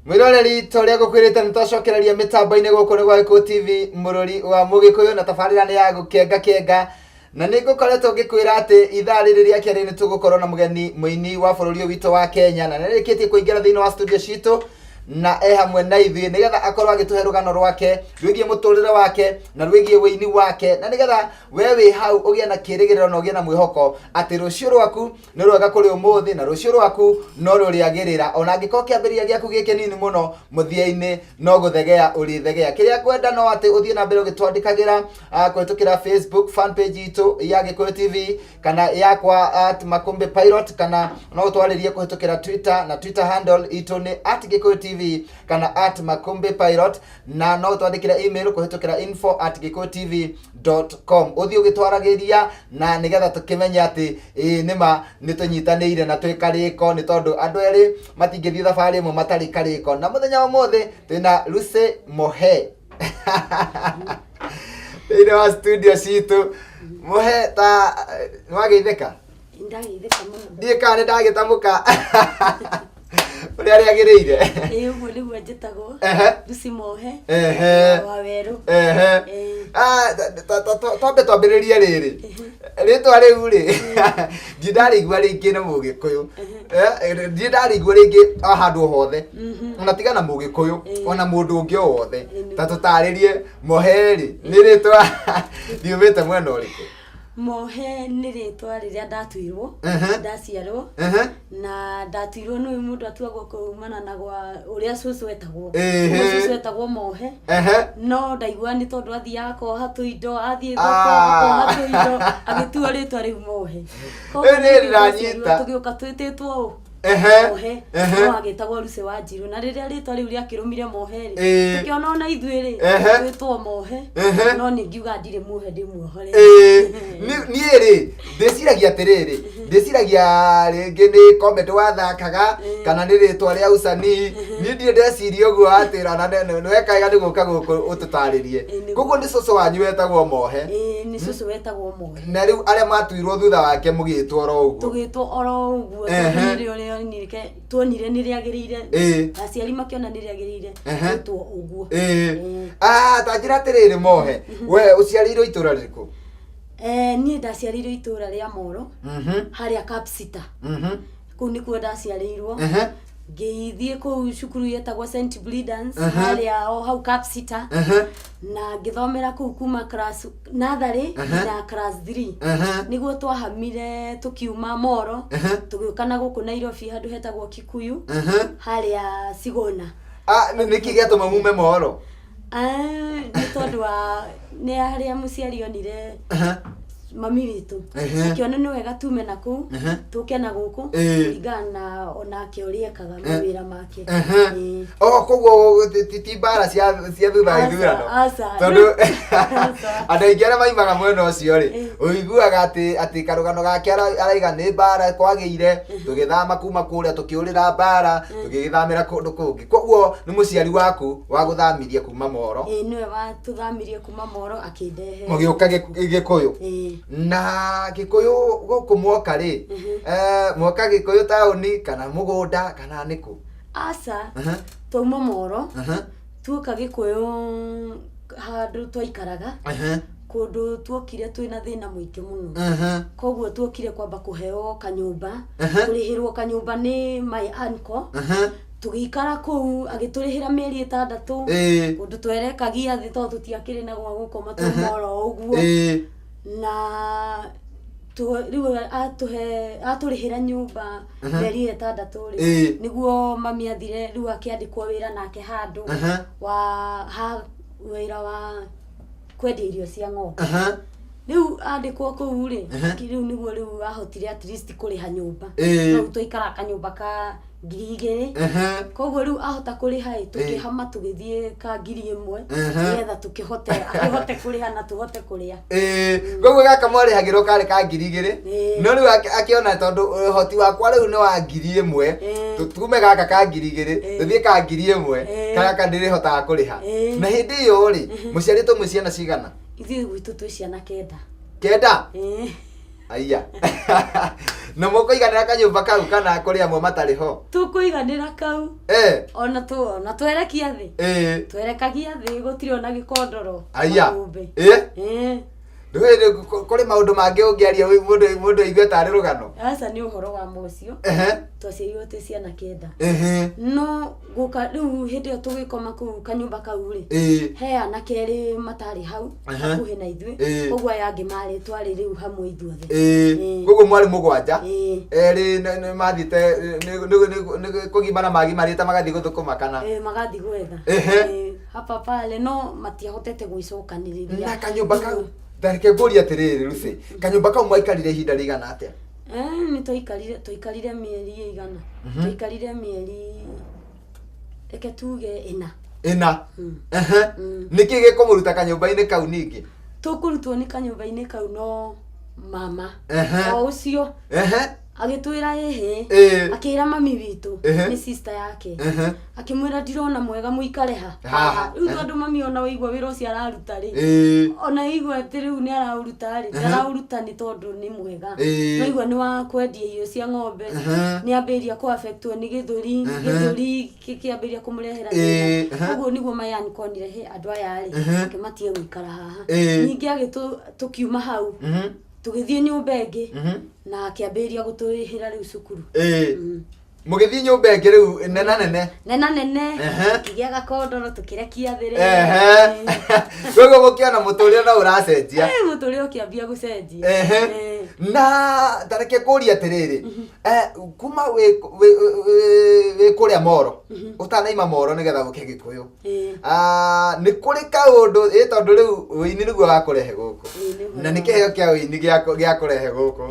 Mwiroreri toria gukwirite nitwacokereria mitambo-ini guku ni gwa Gikuyu TV murori wa Mugikuyu na tabarira ni ya gukenga na nigukoretwo ngikwira ati ithaa riri ria keri ni tugukorwo na mugeni muini wa bururi witu wa Kenya na nirikitie kuingira thiini wa studio citu na hamwe na ithuĩ nigetha akorwo agituhe rugano rwake rwigie muturire wake na rwigie wĩini wake na nigetha we wi hau ugie na kirigiriro na ugie na mwihoko ati rucio rwaku ni rwega kuri umuthi na rucio rwaku no ruriagirira ona angiko kiambiria giaku giki nini muno muthia-ini no guthegea urithegea kiria kwenda no ati uthie na mbere ugitwandikagira kuhitukira Facebook fan page itu ya Gikuyu TV kana yakwa @makumbe_pilot kana no utwaririe kuhitukira Twitter na Twitter handle itu ni @Gikuyu TV kana @makumbe_pilot na no twandikira email kuhitukira info@gikuyutv.com uthio gitwaragiria na nigetha tukimenya ati nima nitunyitanire na twikariko ni tondu andu eri matingithii thabari imwe matari kariko na muthenya wa mothe twina Lucy Mohe ine wa studio citu Mohe ta nwageitheka ndageitheka muno ndiika ni ndagitamuka uri ari agirire uguo niguo njitagwo Lucy Mohe wa Weru twambe twambiririe riri ritwa riu ri ndirarigua ringi na Mugikuyu ndirarigua ringi handu hothe ona tiga na Mugikuyu ona mundu ungi wothe ta tutaririe Mohe ri ni ritwa ndiumite mwena uriku Mohe ni ritwa riria ndatuirwo ndaciarwo na ndatuirwo ni mundu atuagwo kumana na gwa uria cucu etagwo cucu etagwo Mohe no ndaigua ni tondu athia koha tuindo athie koha tuindo agitua ritwa riu Mohe ni riranyita tugiuka twititwo Mohe no agitagwo Lucy Wanjiru na riria ritwa riu riakirumire Mohe ri tukiona ona ithuĩ ri twitwo Mohe no ningiuga ndire Mohe ndi muohore nie ri ndiciragia atiriri ndiciragia ringi ni comment wathakaga kana ni ritwa ria usanii ni ndire ndeciria uguo atira na nwekaiga ni guka guku ututaririe gugu ni cucu wanyu wetagwo Mohe ni cucu wetagwo Mohe na riu aria matuirwo thutha wake mugitwo oro uguo tugitwo oro uguo ni nirike tuonire ni riagirire aciari makiona ni riagirire twitwo uguo tanjira atiriri Mohe we uciarirwo itura ririku ni ndaciarirwo itura ria Moro haria Kapsita kuu nikuo ndaciarirwo ngeithie kuu cukuru yetagwo St Bridans haria o hau Kapsita na ngithomera kuu kuma class natharĩ na class 3 niguo twahamire tukiuma Moro tugiukana guku Nairobi handu hetagwo Kikuyu haria Sigona niki giatuma mume Moro ni tondu wa ni haria muciari onire mami witu akiona ni wega tume naku tuke na guku igana onake uriekaga mawira make koguo titibara cia thutha ithurano tondu andu aingĩ arĩa maimaga mwena ũcio ri ũiguaga ati karugano gake araiga ni bara kwagĩire tũgĩthama kuma kũrĩa tũkĩũrĩra bara tũgĩgĩthamĩra kũndũ kũngĩ koguo ni mũciari waku wa gũthamirie kuma Moro niwe watuthamirie kuma Moro akĩndehe mũgĩũka Gikuyu na Gikuyu guku mwoka ri mwoka Gikuyu tauni kana mugunda kana niku asa twauma Moro tuoka Gikuyu handu twaikaraga kundu tuokire twina thina muingi muno koguo tuokire kwamba kuheo kanyumba kurihirwo kanyumba ni my uncle tugikara kuu agiturihira mieri 6 kundu twerekagia thi to tutiakire na gwa gukoma tu Moro uguo na riu aturihira nyumba mieri 6 ri niguo mami athire riu akiandikwo wira nake handu wa wira wa kwendia irio cia ng'ombe riu andikwo kuu ri riu niguo riu ahotire at least kuriha nyumba no tuikara kanyumba ka 2,000 koguo riu ahota kuriha tukihama tugithie ka 1,000 nigetha akihote kuriha na tuhote kuria koguo gaka mwarihagirwo kari ka 2,000 no riu akiona tondu hoti wakwa riu ni wa 1,000 tume gaka ka 2,000 tuthie ka 1,000 kaka ndirihotaga kuriha na hindi iyo ri muciari tumwe ciana cigana ithuĩ gwitu twĩ ciana 9 aya Na mũkũiganĩra kanyũmba kau kana kũrĩ amwe matarĩ ho? Tũkũiganĩra kau. Ona twerekia thĩ. Twerekagia thĩ gũtirĩ ona gĩkondoro. Aya. Kũrĩ maũndũ mangĩ ũngĩaria mũndũ aigue tarĩ rũgano? Aca nĩ ũhoro wa mũcio. Twaciarirwo twĩ ciana kenda. No gũka rĩu hĩndĩ ĩyo tũgĩkoma kũu kanyũmba kau rĩ, he anake erĩ matarĩ hau hakuhĩ na ithuĩ, koguo aya angĩ marĩ twarĩ rĩu hamwe ithuothe. Koguo mwarĩ mũgwanja, erĩ nĩ mathiĩte nĩ kũgimana magimarĩte magathiĩ gũthũkũma kana? Magathiĩ gwetha. Hapa pale no matiahotete gwĩcokanĩrĩria. Na kanyũmba kau ndareke ngũria atĩrĩrĩ Lucy, kanyũmba kau mwaikarire ihinda rĩigana atĩa? Nĩ twaikarire mĩeri ĩigana. Twaikarire mĩeri reke tuge 4. Nĩkĩ gĩkũmũruta kanyũmba-inĩ kau ningĩ? Tũkũrutwo nĩ kanyũmba-inĩ kau no mama o ũcio agĩtwĩra akĩra mami witũ nĩ sister yake akĩmwĩra ndirona mwega mũikare haha. Rĩu tondũ mami ona waigua wĩra ũcio araruta rĩ, ona igua atĩ rĩu nĩ araruta rĩ, ndararuta nĩ tondũ nĩ mwega, no igua nĩ wa kwendia irio cia ng'ombe, nĩ ambĩrĩria kũ affectwo nĩ gĩthũri kĩambĩrĩria kũmũrehera thĩna. Ũguo nĩguo Mayan konire andũ aya rĩ akĩmatige gũikara haha. Ningĩ tũkiuma hau tũgĩthiĩ nyũmba ĩngĩ na akĩambĩrĩria gũtũrĩhĩra rĩu cukuru. Mũgĩthiĩ nyũmba ĩngĩ rĩu nene kĩgĩa gakondoro tũkĩrekia thĩ rĩ. Koguo mũkĩona mũtũrĩre no ũracenjia? Mũtũrĩre ũkĩambia gũcenjia. Na tareke kũria atĩrĩrĩ, kuma wĩ kũrĩa Moro ũtanaima Moro nĩgetha gũke Gĩkũyũ, nĩ kũrĩ kaũndũ tondũ rĩu ũini nĩguo gakũrehe gũkũ na nĩ kĩheo kĩa ũini gĩakũrehe gũkũ,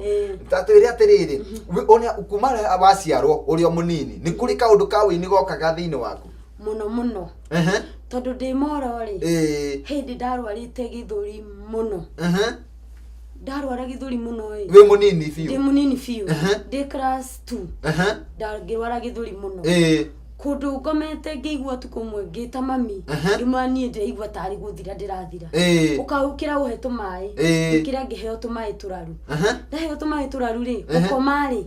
tatwĩre atĩrĩrĩ kuma waciarwo ũrĩ o mũnini nĩ kũrĩ kaũndũ ka ũini gokaga thĩinĩ waku? Mũno tondũ ndĩ Moro rĩ, hĩndĩ ndarwarĩte gĩthũri mũno. Ndarwara gĩthũri mũno ĩ. Wĩ mũnini biũ? Ndĩ mũnini biũ, ndĩ class 2 ngĩrwara gĩthũri mũno. Kũndũ ngomete ngĩigua tukũ ũmwe ngĩta mami, rĩmwe niĩ ndĩraigua tarĩ gũthira ndĩrathira, ũkaũkĩra ũhe tũmaĩ, ngĩkĩra ngĩheo tũmaĩ tũraru. Ndaheo tũmaĩ tũraru rĩ, gũkoma rĩ,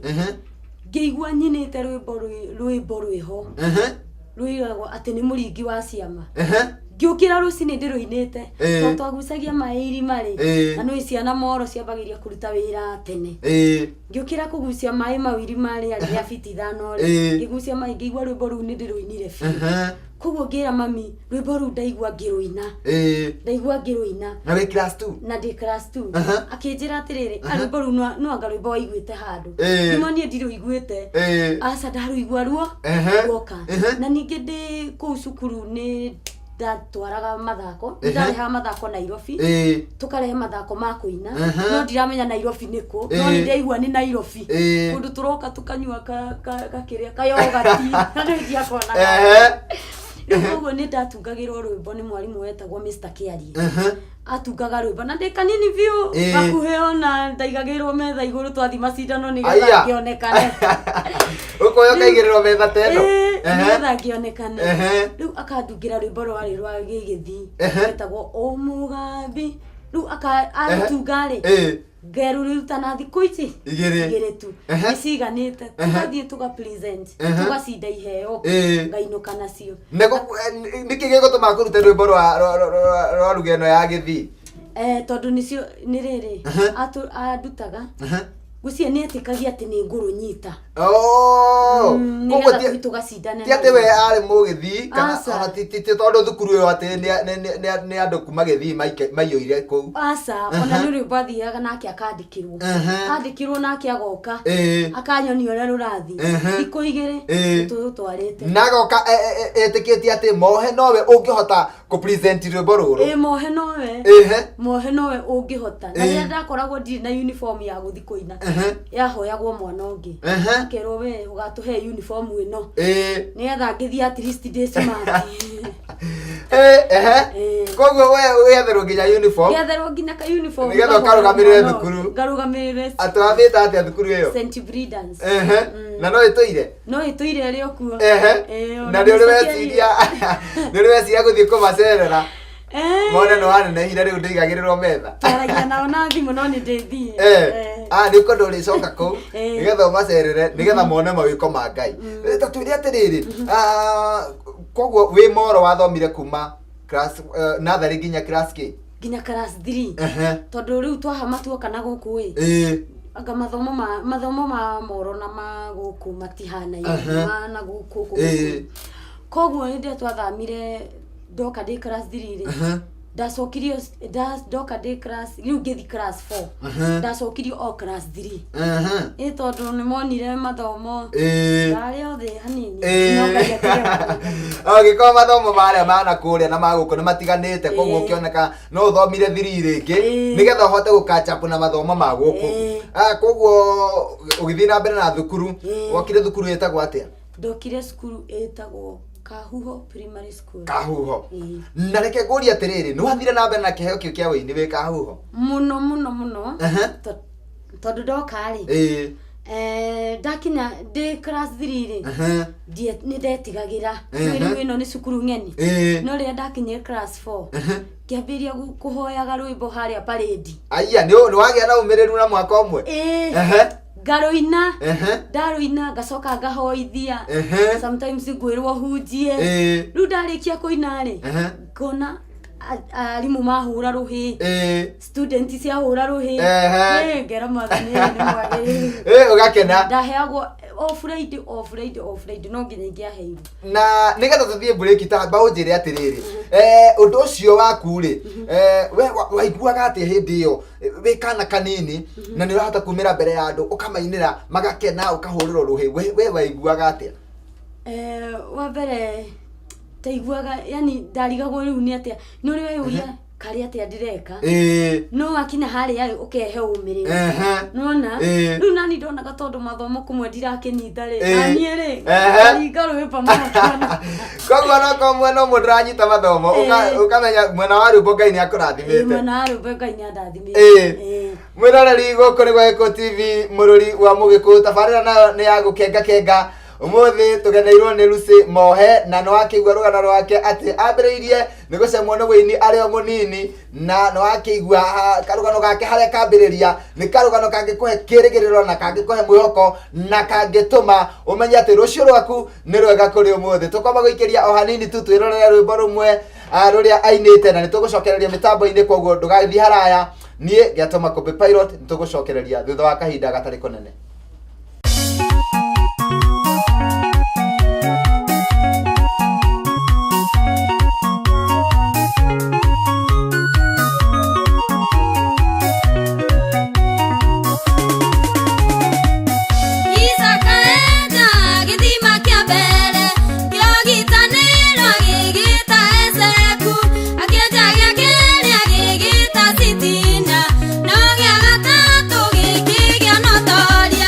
ngĩigua nyinĩte rwĩmbo rwĩho rwĩragwo atĩ nĩ mũringi wa ciama. Ngĩũkĩra rũcinĩ ndĩrũinĩte tondũ twagucagia maĩ irima rĩ, na no ciana Moro ciambagĩria kũruta wĩra tene. Ngĩũkĩra kũgucia maĩ mau irima rĩ rĩa biti 5 rĩ, ngĩgucia maĩ ngĩigua rwĩmbo rũu nĩ ndĩrũinire biũ. Koguo ngĩra mami rwĩmbo rũu ndaigua ngĩrũina na wĩ class 2? Na ndĩ class 2. Akĩnjĩra atĩrĩrĩ rwĩmbo rũu no anga rwĩmbo waiguĩte handũ? Nĩmo niĩ ndirũiguĩte. Aca ndarũigua ruo guoka. Na ningĩ ndĩ kũu cukuru nĩ ndatwaraga mathako, ndarĩhaga mathako Nairobi, tũkarehe mathako ma kũina, no ndiramenya Nairobi nĩkũ, no nĩndaigua nĩ Nairobi, kũndũ tũroka tũkanyua kakĩrĩa kayogati na nĩndiakonaga. Koguo nĩ ndatungagĩrwo rwĩmbo nĩ mwarimũ wetagwo Mr. Kĩarie, atungaga rwĩmbo na ndĩ kanini biũ gakuhĩ ona ndaigagĩrwo metha igũrũ twathi macindano nĩgetha ngĩonekane. Ũkoya ũkaigĩrĩrwo metha ta ĩno? Nĩgetha ngĩonekane. Rĩu akandungĩra rwĩmbo rwarĩ rwa gĩgĩthii wetagwo ũmũgambi, rĩu arutunga rĩ ngerũruta na thikũ ici igĩrĩ tu nĩciganĩte, tũgathiĩ tũga present tũgacinda iheo ngainũka nacio. Nĩkĩ gĩgũtũma kũruta rwĩmbo rwa rugeno ya gĩthii? Tondũ nĩcio nĩ rĩrĩ andutaga gucia nĩ etĩkagia atĩ nĩ ngũrũnyita. Nĩgetha tũgacindana. Ti atĩ we arĩ mũgĩthii kana ti tondũ thukuru ĩyo atĩ nĩ andũ kuma gĩthii maiyũire kũu? Aca, ona nĩ rwĩmbo athiaga nake akandĩkĩrwo nake agoka akanyoni ũrĩa rũrathi thikũ 2 tũtwarĩte na agoka etĩkĩtie atĩ mohe nowe ũngĩhota kũ-present rwĩmbo rũrũ? Mohe nowe ũngĩhota. Na rĩrĩa ndakoragwo ndirĩ na uniform ya gũthi kũina yahoyagwo mwana ũngĩ akerwo we ũgatũhe uniform ĩno nĩgetha ngĩthiĩ at least ndĩ smart. Koguo we wetherwo nginya uniform? Ngetherwo nginya ka uniform nĩgetha ũkarũgamĩrĩre thukuru? Ngarũgamĩrĩre. Atwamĩte atĩa thukuru ĩyo? St. Bridans. Na no ĩtũire? No ĩtũire ĩrĩ o kuo. Na nĩ ũrĩ weciria gũthiĩ kũmacerera? Mone nĩ wanenehire rĩu ndĩigagĩrĩrwo metha? Twaragia nao na thimũ no nĩ ndĩthiĩ. nä å ndå rä coka kå u nä getha å macerere nä getha mone mawä ko ma Ngai. Tatwä re atä rä rä koguo wä moro wathomire kuma natharä nginya nginya class 3 tondå rä u twahama tuokana gå kå ä anga mathomo ma moro na ma gå kå matihana na gå kå koguo nä ndä twathamire ndoka ndä class 3 rä ndacokirio ndoka ndä class rä u ngä thi class 4 ndacokirio o class 3 tondå nä monire mathomo ndarä othe hanini gä korwo mathomo marä a mana kå rä a na magå kå nä matiganä te koguo kä oneka no å thomire 3 rä ngä nä getha å hote gå kachapu na mathomo ma gå kå koguo å gä thiä na mbere na thukuru wokire thukuru ä tagwo atä a ndokire cukuru ä tagwo Kahuho Primary School. Kahuho. Na reke ngũrie atĩrĩrĩ, nĩ wathire na mbere na kĩheo kĩu kĩa wĩini wĩ Kahuho? Mũno. Tondũ ndoka rĩ. Ndakinya ndĩ class 3 rĩ. Nĩ ndetigagĩra. Rĩu ĩno nĩ cukuru ng'eni. No rĩrĩa ndakinyire class 4. Kĩambĩria kũhoyaga rwĩmbo harĩa parade. Aya, nĩ wagĩa na ũmĩrĩru na mwaka ũmwe? Ngaroina ndaroina ngacoka ngahoithia sometimes ngwirwo hunjie riu ndarikia kuina ri ngona arimu mahura ruhi student cia hura ruhi ngera mathani ni mwagiri ugakena ndaheagwo o Friday no nginya ingiaheirwo na nigetha tuthie break ta mbaũ njire atiriri undu ucio waku ri we waiguaga ati hindi iyo we kana kanini na ni urahota kumira mbere ya andu ukamainira magakena ukahurira ruhi we waiguaga ati wa mbere taiguaga yani ndarigagwo riu ni atia no ri we uria kari atia ndireka no akinya hari ari ukehe umiri nona riu nani ndonaga tondu mathomo kumwe ndirakinyita ri nanie ri ngaringa rwimbo makana koguo no ko mwena ũmwe ndĩranyita mathomo ukamenya mwena wa rwimbo Ngai nĩ akũrathimĩte mwena wa rwimbo Ngai nĩ andathimĩte mwĩroreri gũkũ nĩ gwa Eko TV mũrũri wa Mũgĩkũyũ tabarĩra nayo nĩ ya gũkenga umuthi tugeneirwo ni Lucy Mohe na no akigwa rugano rwake ati ambiriirie ni gucemwo ni wini ari o munini na no akigwa karugano gake haria kambiriria ni karugano kangikuhe kirigiriro na kangikuhe mwihoko na kangituma umenye ati rucio rwaku ni rwega kuri umuthi tukoma guikiria o hanini tu twirorere rwimbo rumwe ruria ainite na nitugucokereria mitambo-ini koguo ndugathi haraya nie ngiatuma Kombe Pilot nitugucokereria thutha wa kahinda gatari kunene. Sitina, no, ya gata, tu, que, ya no, toria.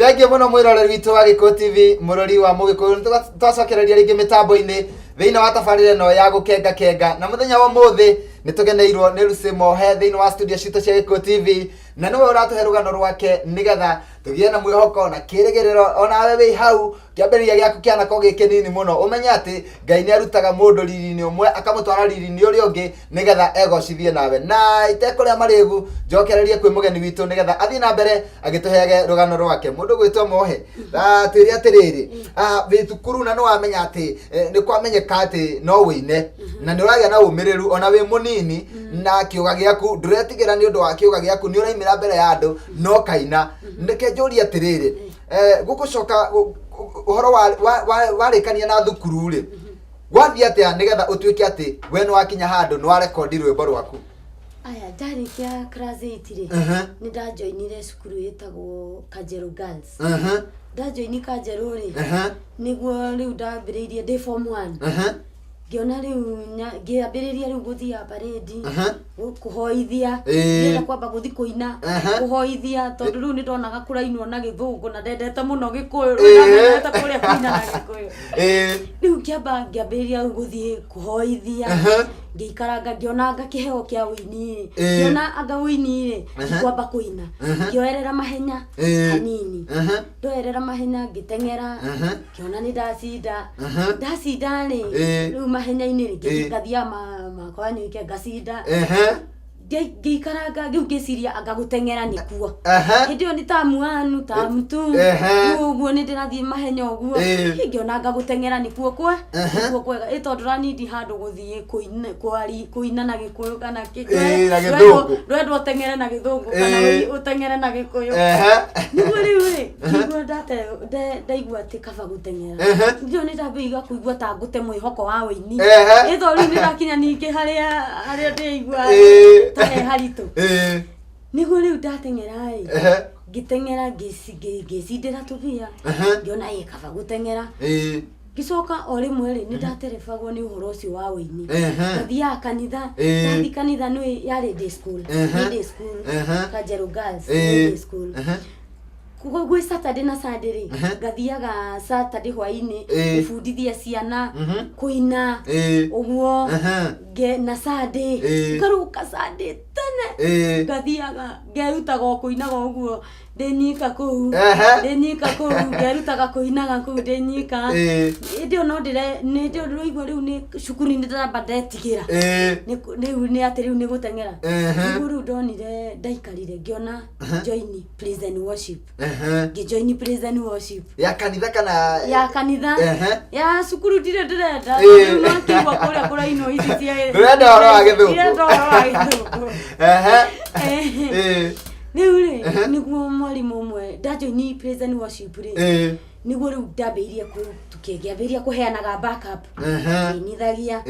Thank you muno mwiroreri witu wa Gikuyu TV murori wa Mugikuyu twacokereria ringi mitambo-ini thiini wa tabarire no ya gukenga kenga na muthenya wa muthi nitugeneirwo ni Lucy Mohe thiini wa studio citu cia Gikuyu TV na niwe uratuhe rugano rwake nigetha tugie na mwihoko na kirigiriro onawe wi hau kiambiriria giaku kiana ko gikinini muno umenye ati Ngai ni arutaga mundu riri-ini umwe akamutwara riri-ini uria ungi nigetha egocithie nawe na itekuria marigu njokererie kwi mugeni witu nigetha athie na mbere agituheage rugano rwake mundu gwitwo Mohe tiri atiriri thukuru na no wamenya ati ni kwamenyeka ati no wine na ni uragia na umiriru ona wi munini na kiuga giaku nduretigira ni undu wa kiuga giaku ni uraimira mbere ya andu no kaina ndeke njuri atiriri gugucoka uhoro warikania na thukuru ri gwathie atia nigetha utuike ati we no wakinya handu no record rwimbo rwaku aya ndarikia class 8 ri ni ndajoinire cukuru yetagwo Kajeru Girls ndajoini Kajeru ri niguo riu ndambiriirie ndi form 1 ngiona riu ngiambiriria riu guthia parade kuhoithia ngienda kwamba guthi kuina kuhoithia tondu riu nitonaga kurainwo na githungu na ndendete muno Gikuyu ndendete kuria kuina na Gikuyu riu ngiambiriria guthie kuhoithia ngikaranga ngionanga kiheo kia wini ngiona anga wini ri kwamba kuina ngioerera mahenya hanini ndoerera mahenya ngitengera ngiona ni ndacinda ni riu mahenya-ini ri ngathia makwa nyuike ngacinda ngikaranga ngiciria anga gutengera ni kuo hindi yo ni tamu 1 tamu 2 uguo ni ndirathie mahenya uguo ngiona anga gutengera ni kuo kuo kwega itondu ranidi handu guthie kuina na Gikuyu kana ndwendwo utengere na Githungu kana utengere na Gikuyu niguo riu ri niguo ndaigua ati kaba gutengera ndio ni ndambiga kuigua ta ngute mwihoko wa wini ithori ni ndakinya ningi haria ndaigua harito niguo riu ndatengera ngitengera ngicindira tubia ngiona kaba gutengera gicoka o rimwe ri ni ndaterebagwo ni uhoro ucio wa wini ngathia kanitha ndathi kanitha ni yari day school Kajeru Girls day school kugo Saturday na Sunday ri ngathiaga Saturday hwaini gufundithia ciana kuina uguo na Sunday ngaruka Sunday tene ngathiaga ngerutaga kuinaga uguo ndenyika kuu ngerutaga kuinaga kuu ndenyika ndio no ndire ndio roigwo riu ni cukuru ni ndamba ndetigira ni ati riu ni gutengera riu ndonire ndaikarire ngiona join praise and worship ngijoin praise and worship ya kanitha kana ya kanitha ya cukuru ndire ndirenda no kiwa kuria kuraino ici cia ndenda horo wa Githungu riu ri niguo mwarimu umwe ndajoini praise and worship ri niguo riu ndambiririe tukiambiria kuheanaga backup nithagia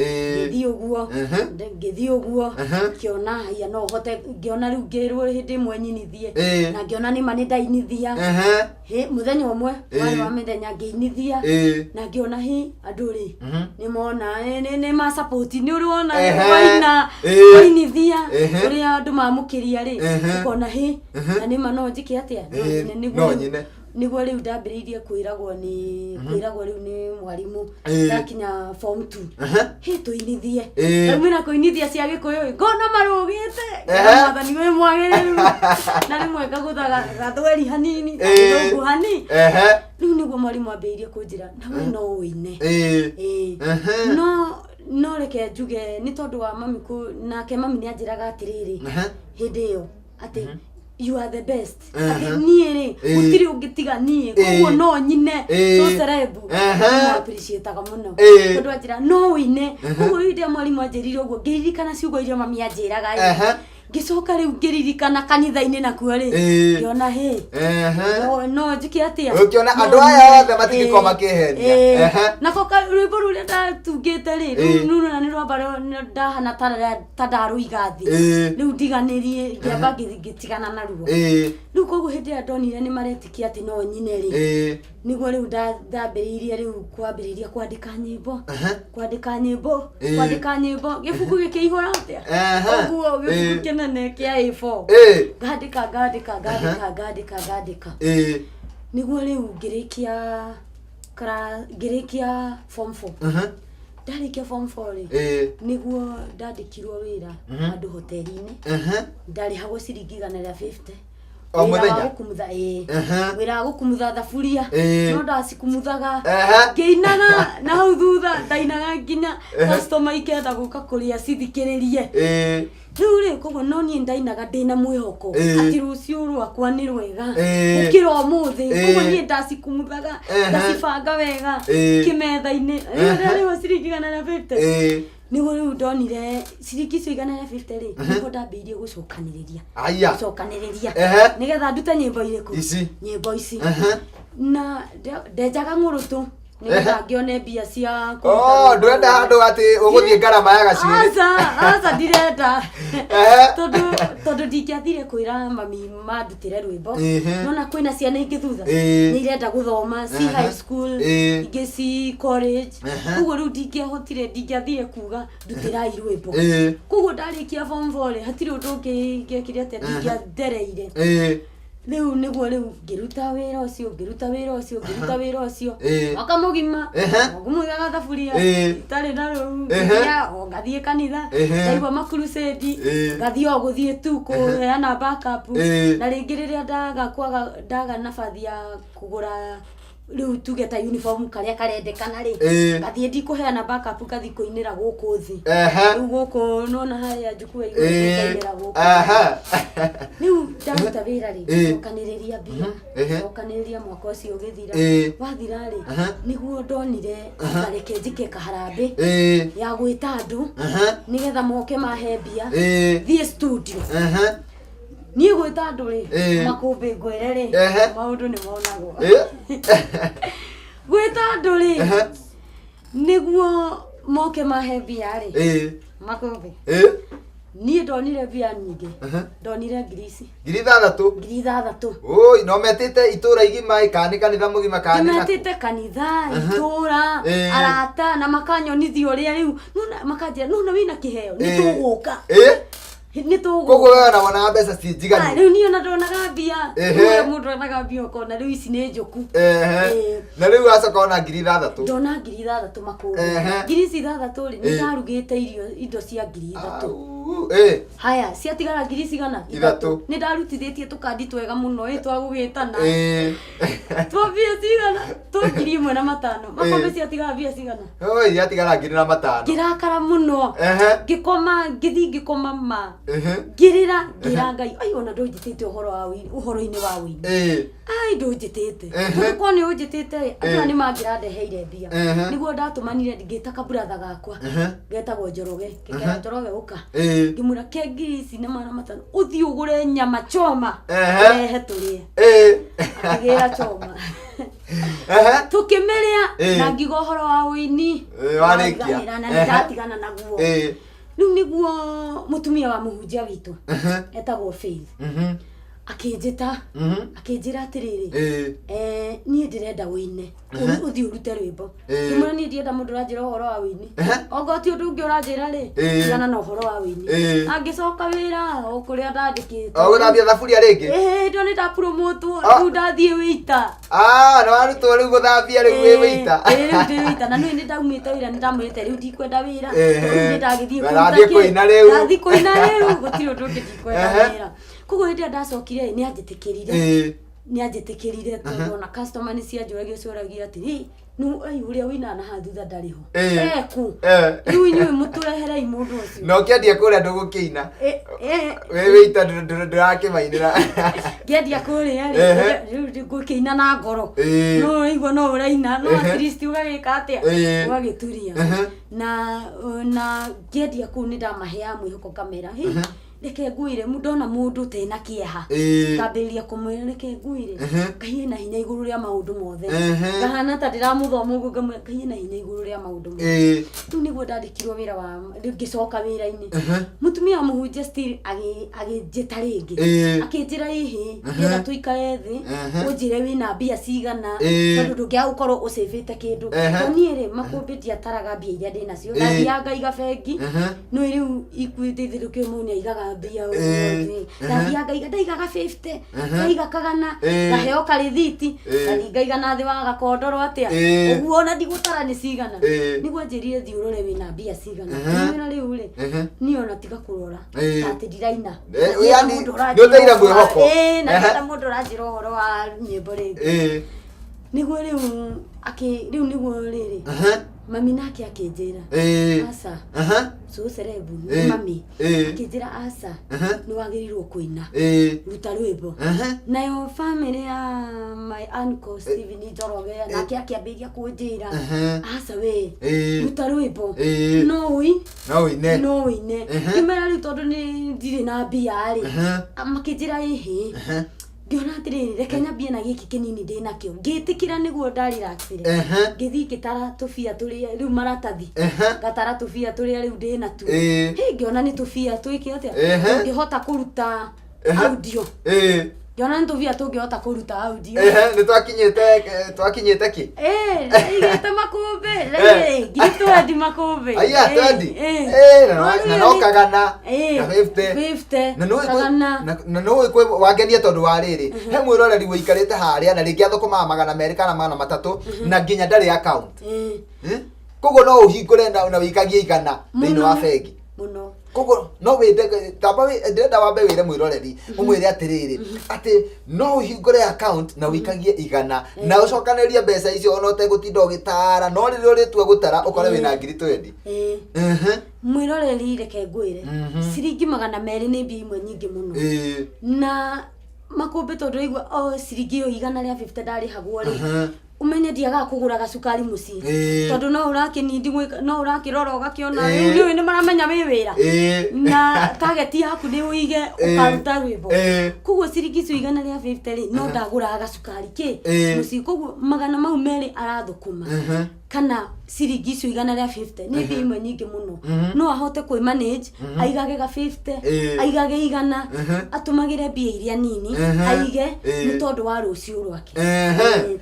ngithii uguo kiona haya no hote ngiona riu ngirwo hindi imwe nyinithie na ngiona ni mani ndainithia muthenya umwe wari wa mithenya ngiinithia na ngiona andu ri ni mona ni ma support ni uriona wainithia uria andu mamukiria ri ukona na ni mano njike atia niguo riu ndambiriirie kwiragwo riu ni mwarimu ndakinya form 2 tuinithie mwina kuinithia cia Gikuyu ngona marugite mathani we mwagiriru na ni mweka guthaga gathweri hanini ndugu hani riu niguo mwarimu ambiriirie kunjira nawe no wine no reke njuge ni tondu wa mami nake mami ni anjiraga atiriri hindi iyo ati you are the best niere utiri ungitiga nie koguo no nyine so cerebu appreciate aga muno tondu ajira no wine koguo inde mwarimu anjirire uguo ngiririkana ciugo iria mami anjiraga gicoka riu ngiririkana kanitha-ini nakuo ri ngiona no njike atia ukiona andu aya othe matigiko makihenia na koka rwimbo ruria ndatungite ri riu na ni rwamba ndahana ta ndaruiga thi riu ndiganirie ngiamba ngitigana naruo riu koguo hindi ya ndonire ni maretikia ati no nyine ri niguo riu ndambiriirie riu kwambiriria kwandika nyimbo gibuku gikiihura atia koguo gibuku kinene kia A4 ngandika niguo riu ngirikia form 4 ndarikia form 4 ri niguo ndandikirwo wira andu hoteli-ini ndarihagwo ciringi 150 o muthenya gukumutha wira gukumutha thaburia no ndacikumuthaga ngeinaga na hau thutha ndainaga nginya customer ikenda guka kuria cithikiririe riu ri koguo no nie ndainaga ndina mwihoko ati rucio rwakwa ni rwega gukira umuthi koguo nie ndacikumuthaga ndacibanga wega kimetha-ini riu ciringi 150 niguo riu ndonire ciringi cio 150 ri niguo ndambirie gucokaniriria nigetha ndute nyimbo iriku nyimbo ici na ndenjaga ngurutu nigetha ngione mbia cia ndwenda handu ati uguthie ngarama ya gacuiri aca ndirenda tondu ndingiathire kwira mami mandutire rwimbo nona kwina ciana ingi thutha ni irenda guthoma ci high school ingi ci college koguo riu ndingiathire kuga ndutirai rwimbo koguo ndarikia form 4 hatiri undu ngiekire ati ndingiathereire riu niguo riu ngiruta wira ucio mwaka mugima ngumuthaga thaburia itari na riu ngathie kanitha ndaigua makurusedi ngathie o guthie tu kuheana backup na ringi riria ndaga nabathi ya kugura riu tugeta uniform karia karendekana ri ngathie ndikuheana backup ngathie kuinira guku thi riu guku nona haria njukua igainira guku riu ndaruta wira ri okaniriria mbia okaniriria mwaka ucio ugithira wathira ri niguo ndonire ngareke njike kaharambe ya gwita andu nigetha moke mahe mbia thie studio nie gwita andu ri makumbi ngwire ri maundu ni monagwo gwita andu ri niguo moke mahe mbia ri makumbi nie ndonire mbia nyingi ndonire ngiri 6 oi no metite itura igima ikani kanitha mugima kani metite kanitha itura arata na makanyonithio ria riu nona makanjira nona wina kiheo nituguka koguo wewe na wana mbeca ci njigani riu nie na ndonaga mbia wewe mundu anaga mbia ukona riu ici ni njuku na riu acoka ona ngiri 6 ndona ngiri 6 makumbi ngiri 6 ri ni ndarugite indo cia ngiri 3 haya ciatigara ngiri cigana 3 ni ndarutithitie tukandi twega muno twagugitana twambia cigana ngiri 1.5 makombe ciatigara mbia cigana oi yatigara ngiri 5 ngirakara muno ngikoma ma ngirira ngai ai ona ndonjitite uhoro-ini wa wini ai ndonjitite ko ni unjitite andũ ni mangirandeheire mbia niguo ndatumanire ngita brother gakwa getagwo Njoroge kekera Njoroge uka ngimura ke ngiri ici na mana matano uthii ugure nyama choma ehe turie agira choma tukimeria na ngigo horo wa wini warikia na ndatigana naguo riu niguo mutumia wa muhunjia witu etagwo Faith akinjita akinjira atiriri nie ndirenda wine uthi urute rwimbo kimura nie ndienda mundu ranjira uhoro wa wini ogoti undu ungi uranjira ri kana na uhoro wa wini angicoka wira ukuria ndandikite guthambia thaburia ringi ndoni nda promote riu ndathie wita na warutwo riu guthambia riu wi wita riu ndi wita na no ndi ndaumite wira ndamwite riu ndikwenda wira riu ndagithie kuina riu gutiri undu ungi ndikwenda wira koguo ndi ndacokire ni anjitikirire tondu na customer ni cianjuragia ciuragia ati nu ai uria wina na hathutha ndariho eku riu inyuĩ mũtũreherei mũndũ ũcio no kĩendia kũrĩa ndũgũkĩina we wĩita ndũrakimainĩra ngĩendia kũrĩa rĩ ngũkĩina na ngoro no ũraigua no ũraina no at least ũgagĩka atĩa ũgagĩturia na ngĩendia kũu nĩ ndamahea mwĩhoko kamera reke nguire ndona mundu tena kieha ngambĩrĩria kũmwĩra reke nguire Ngai ena hinya igũrũ rĩa maũndũ mothe ngahana ta ndĩramuthoma ũguo ngamwĩra Ngai ena hinya igũrũ rĩa maũndũ mothe rĩu nĩguo ndandĩkirwo wĩra wa ngĩcoka wĩra-inĩ mũtumia mũhunjia still agĩnjĩta rĩngĩ akĩnjĩra ihi ndĩrenda tũikare thĩ ũnjĩre wĩna mbia cigana tondũ ndũngĩaga gũkorwo ũcĩbĩte kĩndũ no niĩ rĩ makũmbĩ ndiataraga mbia iria ndĩnacio ndathiaga ngaiga bengi no rĩu ikuĩte itherũkio mũni aigaga na mbia ũguo ndathiaga ngaiga ndaigaga 50 ngaiga kagana ngaheo karithiti ngaiga na thĩ wa gakondoro atia ũguo ona ndigũtara nĩ cigana nĩguo njĩrire thiũrũre wĩna mbia cigana wĩra rĩu rĩ niĩ ona tiga kũrora atĩ ndiraina yani nĩũteire mwĩhoko na mũndũ ũranjĩra ũhoro wa nyĩmbo rĩngĩ nĩguo rĩu nĩguo rĩrĩ mami nake akĩnjĩra asa so cerebu mami akĩnjĩra asa nĩ wagĩrĩirwo kũina ruta rwĩmbo nayo family ya my uncle Steven Njoroge nake akĩambĩrĩria kũnjĩra asa we ruta rwĩmbo no uine kimera rĩu tondũ nĩ ndirĩ na mbia rĩ makĩnjĩra ĩhĩ ngiona atĩrĩrĩ reke nyambie na gĩkĩ kĩnini ndĩ nakĩo ngĩtĩkĩra nĩguo ndariraxire ngĩthiĩ ngĩtara tũbia tũrĩa rĩu maratathi ngatara tũbia tũrĩa rĩu ndĩ natuo ngĩona nĩ tũbia twĩkĩ atĩa ngĩhota kũruta audio ngĩona nĩ tũbia tũngĩhota kũruta audio nĩ twakinyĩte kĩ igĩte makũmbĩ ngitwendi makũmbĩ aya twendi na no kagana 50 na no wangenia tondũ wa rĩrĩ he mwĩroreri wĩikarĩte harĩa na rĩngĩ athũkũmaga 200 kana 300 na nginya ndarĩ account koguo no ũhingũre na wĩikagie igana thĩinĩ wa bengi mũno koguo no wĩnde tamba ndĩrenda wambe wĩre mwĩroreri ũmwĩre atĩrĩrĩ atĩ no ũhingũre account na wĩikagie igana na ũcokanĩrie mbeca icio ona ũtegũtinda ũgĩtara no rĩrĩa ũrĩtua gũtara ũkore wĩna ngiri 20 mwĩroreri reke ngwĩre ciringi 200 nĩ mbia imwe nyingĩ mũno na makũmbĩ tondũ igua ciringi ĩyo igana rĩa 50 ndarĩhagwo rĩ umenye ndiaga kũgũra gacukari mũciĩ tondũ no ũrakinindi no ũrakĩrora ũgakĩona rĩu nĩ maramenya wĩ wĩra na target yaku nĩ ũige ũkaruta rwĩmbo koguo ciringi icio igana rĩa 50 rĩ no ndagũra gacukari mũciĩ koguo 200 mau merĩ arathũkũma kana ciringi icio igana rĩa 50 nĩ mbia imwe nyingĩ mũno no ahote kwĩ manage aigage ga 50 aigage igana atũmagĩre mbia iria nini aige nĩ tondũ wa rũciũ rwake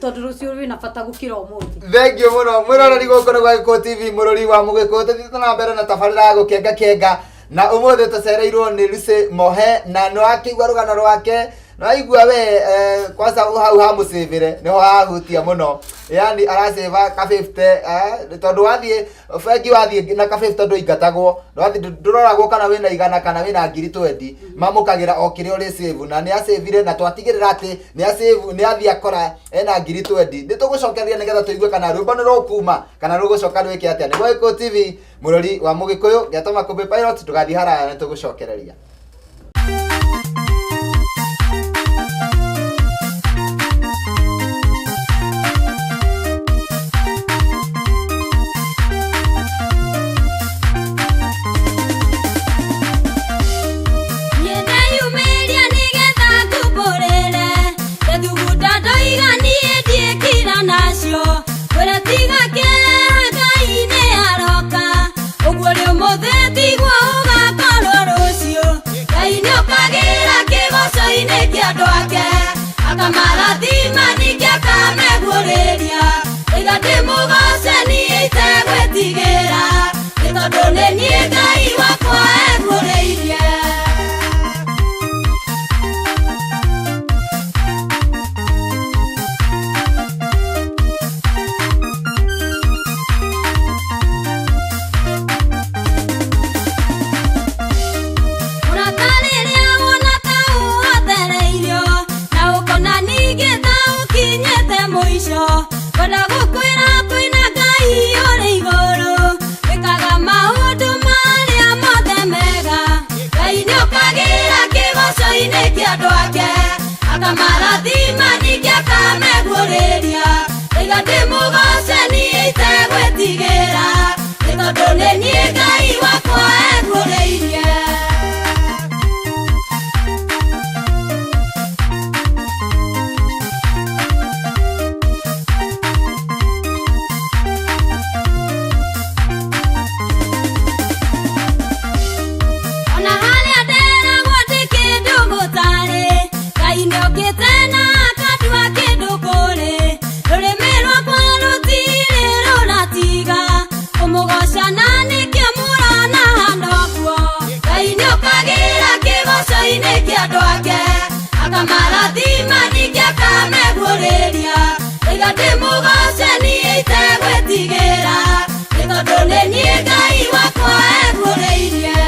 tondũ rũciũ na bata gũkĩra ũmũthĩ thengio mũno mwĩroreri gũkũ nĩ Gwagĩkũyũ TV mũrori wa Mũgĩkũyũ tũthiĩte na mbere na tabarĩra ya gũkenga na ũmũthĩ tũcereirwo nĩ Lucy Mohe na nĩ wakĩigua rũgano rwake naigua we kwanza hau ha mũcĩbĩre nĩho hahutia mũno yani aracĩba ka 50 tondũ wathiĩ bengi wathiĩ na ka 50 ndũingatagwo wathiĩ ndũroragwo kana wĩna igana kana wĩna ngiri 20 mamũkagĩra o kĩrĩa ũrĩ save na nĩ acĩbire na twatigĩrĩra atĩ nĩ athiĩ akora ena ngiri 20 nĩ tũgũcokeria nĩgetha tũigue kana rwĩmbo nĩ rũkuma kana rũgũcoka rwĩke atĩa nĩ Gwagĩkũyũ TV mũrori wa Mũgĩkũyũ Ngeto Makũmbĩ Pilot tũgathiĩ haraya nĩ tũgũcokereria Kwenda gũkwĩra kwĩna Ngai ũrĩ igũrũ wĩkaga maũndũ marĩ nie Ngai wakwa egureirie.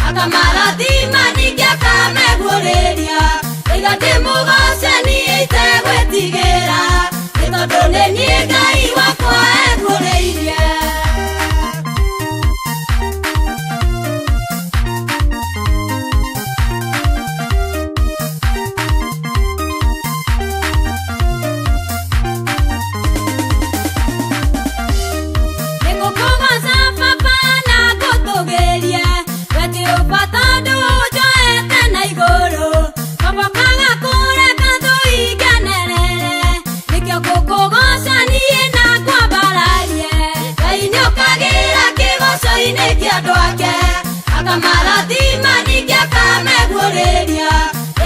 Akamaradhima nikiakamegureria iga ndimugose nie itegwetigira nitondu ni nie Ngai wakwa egureirie. Akamaradhima nikiakamegureria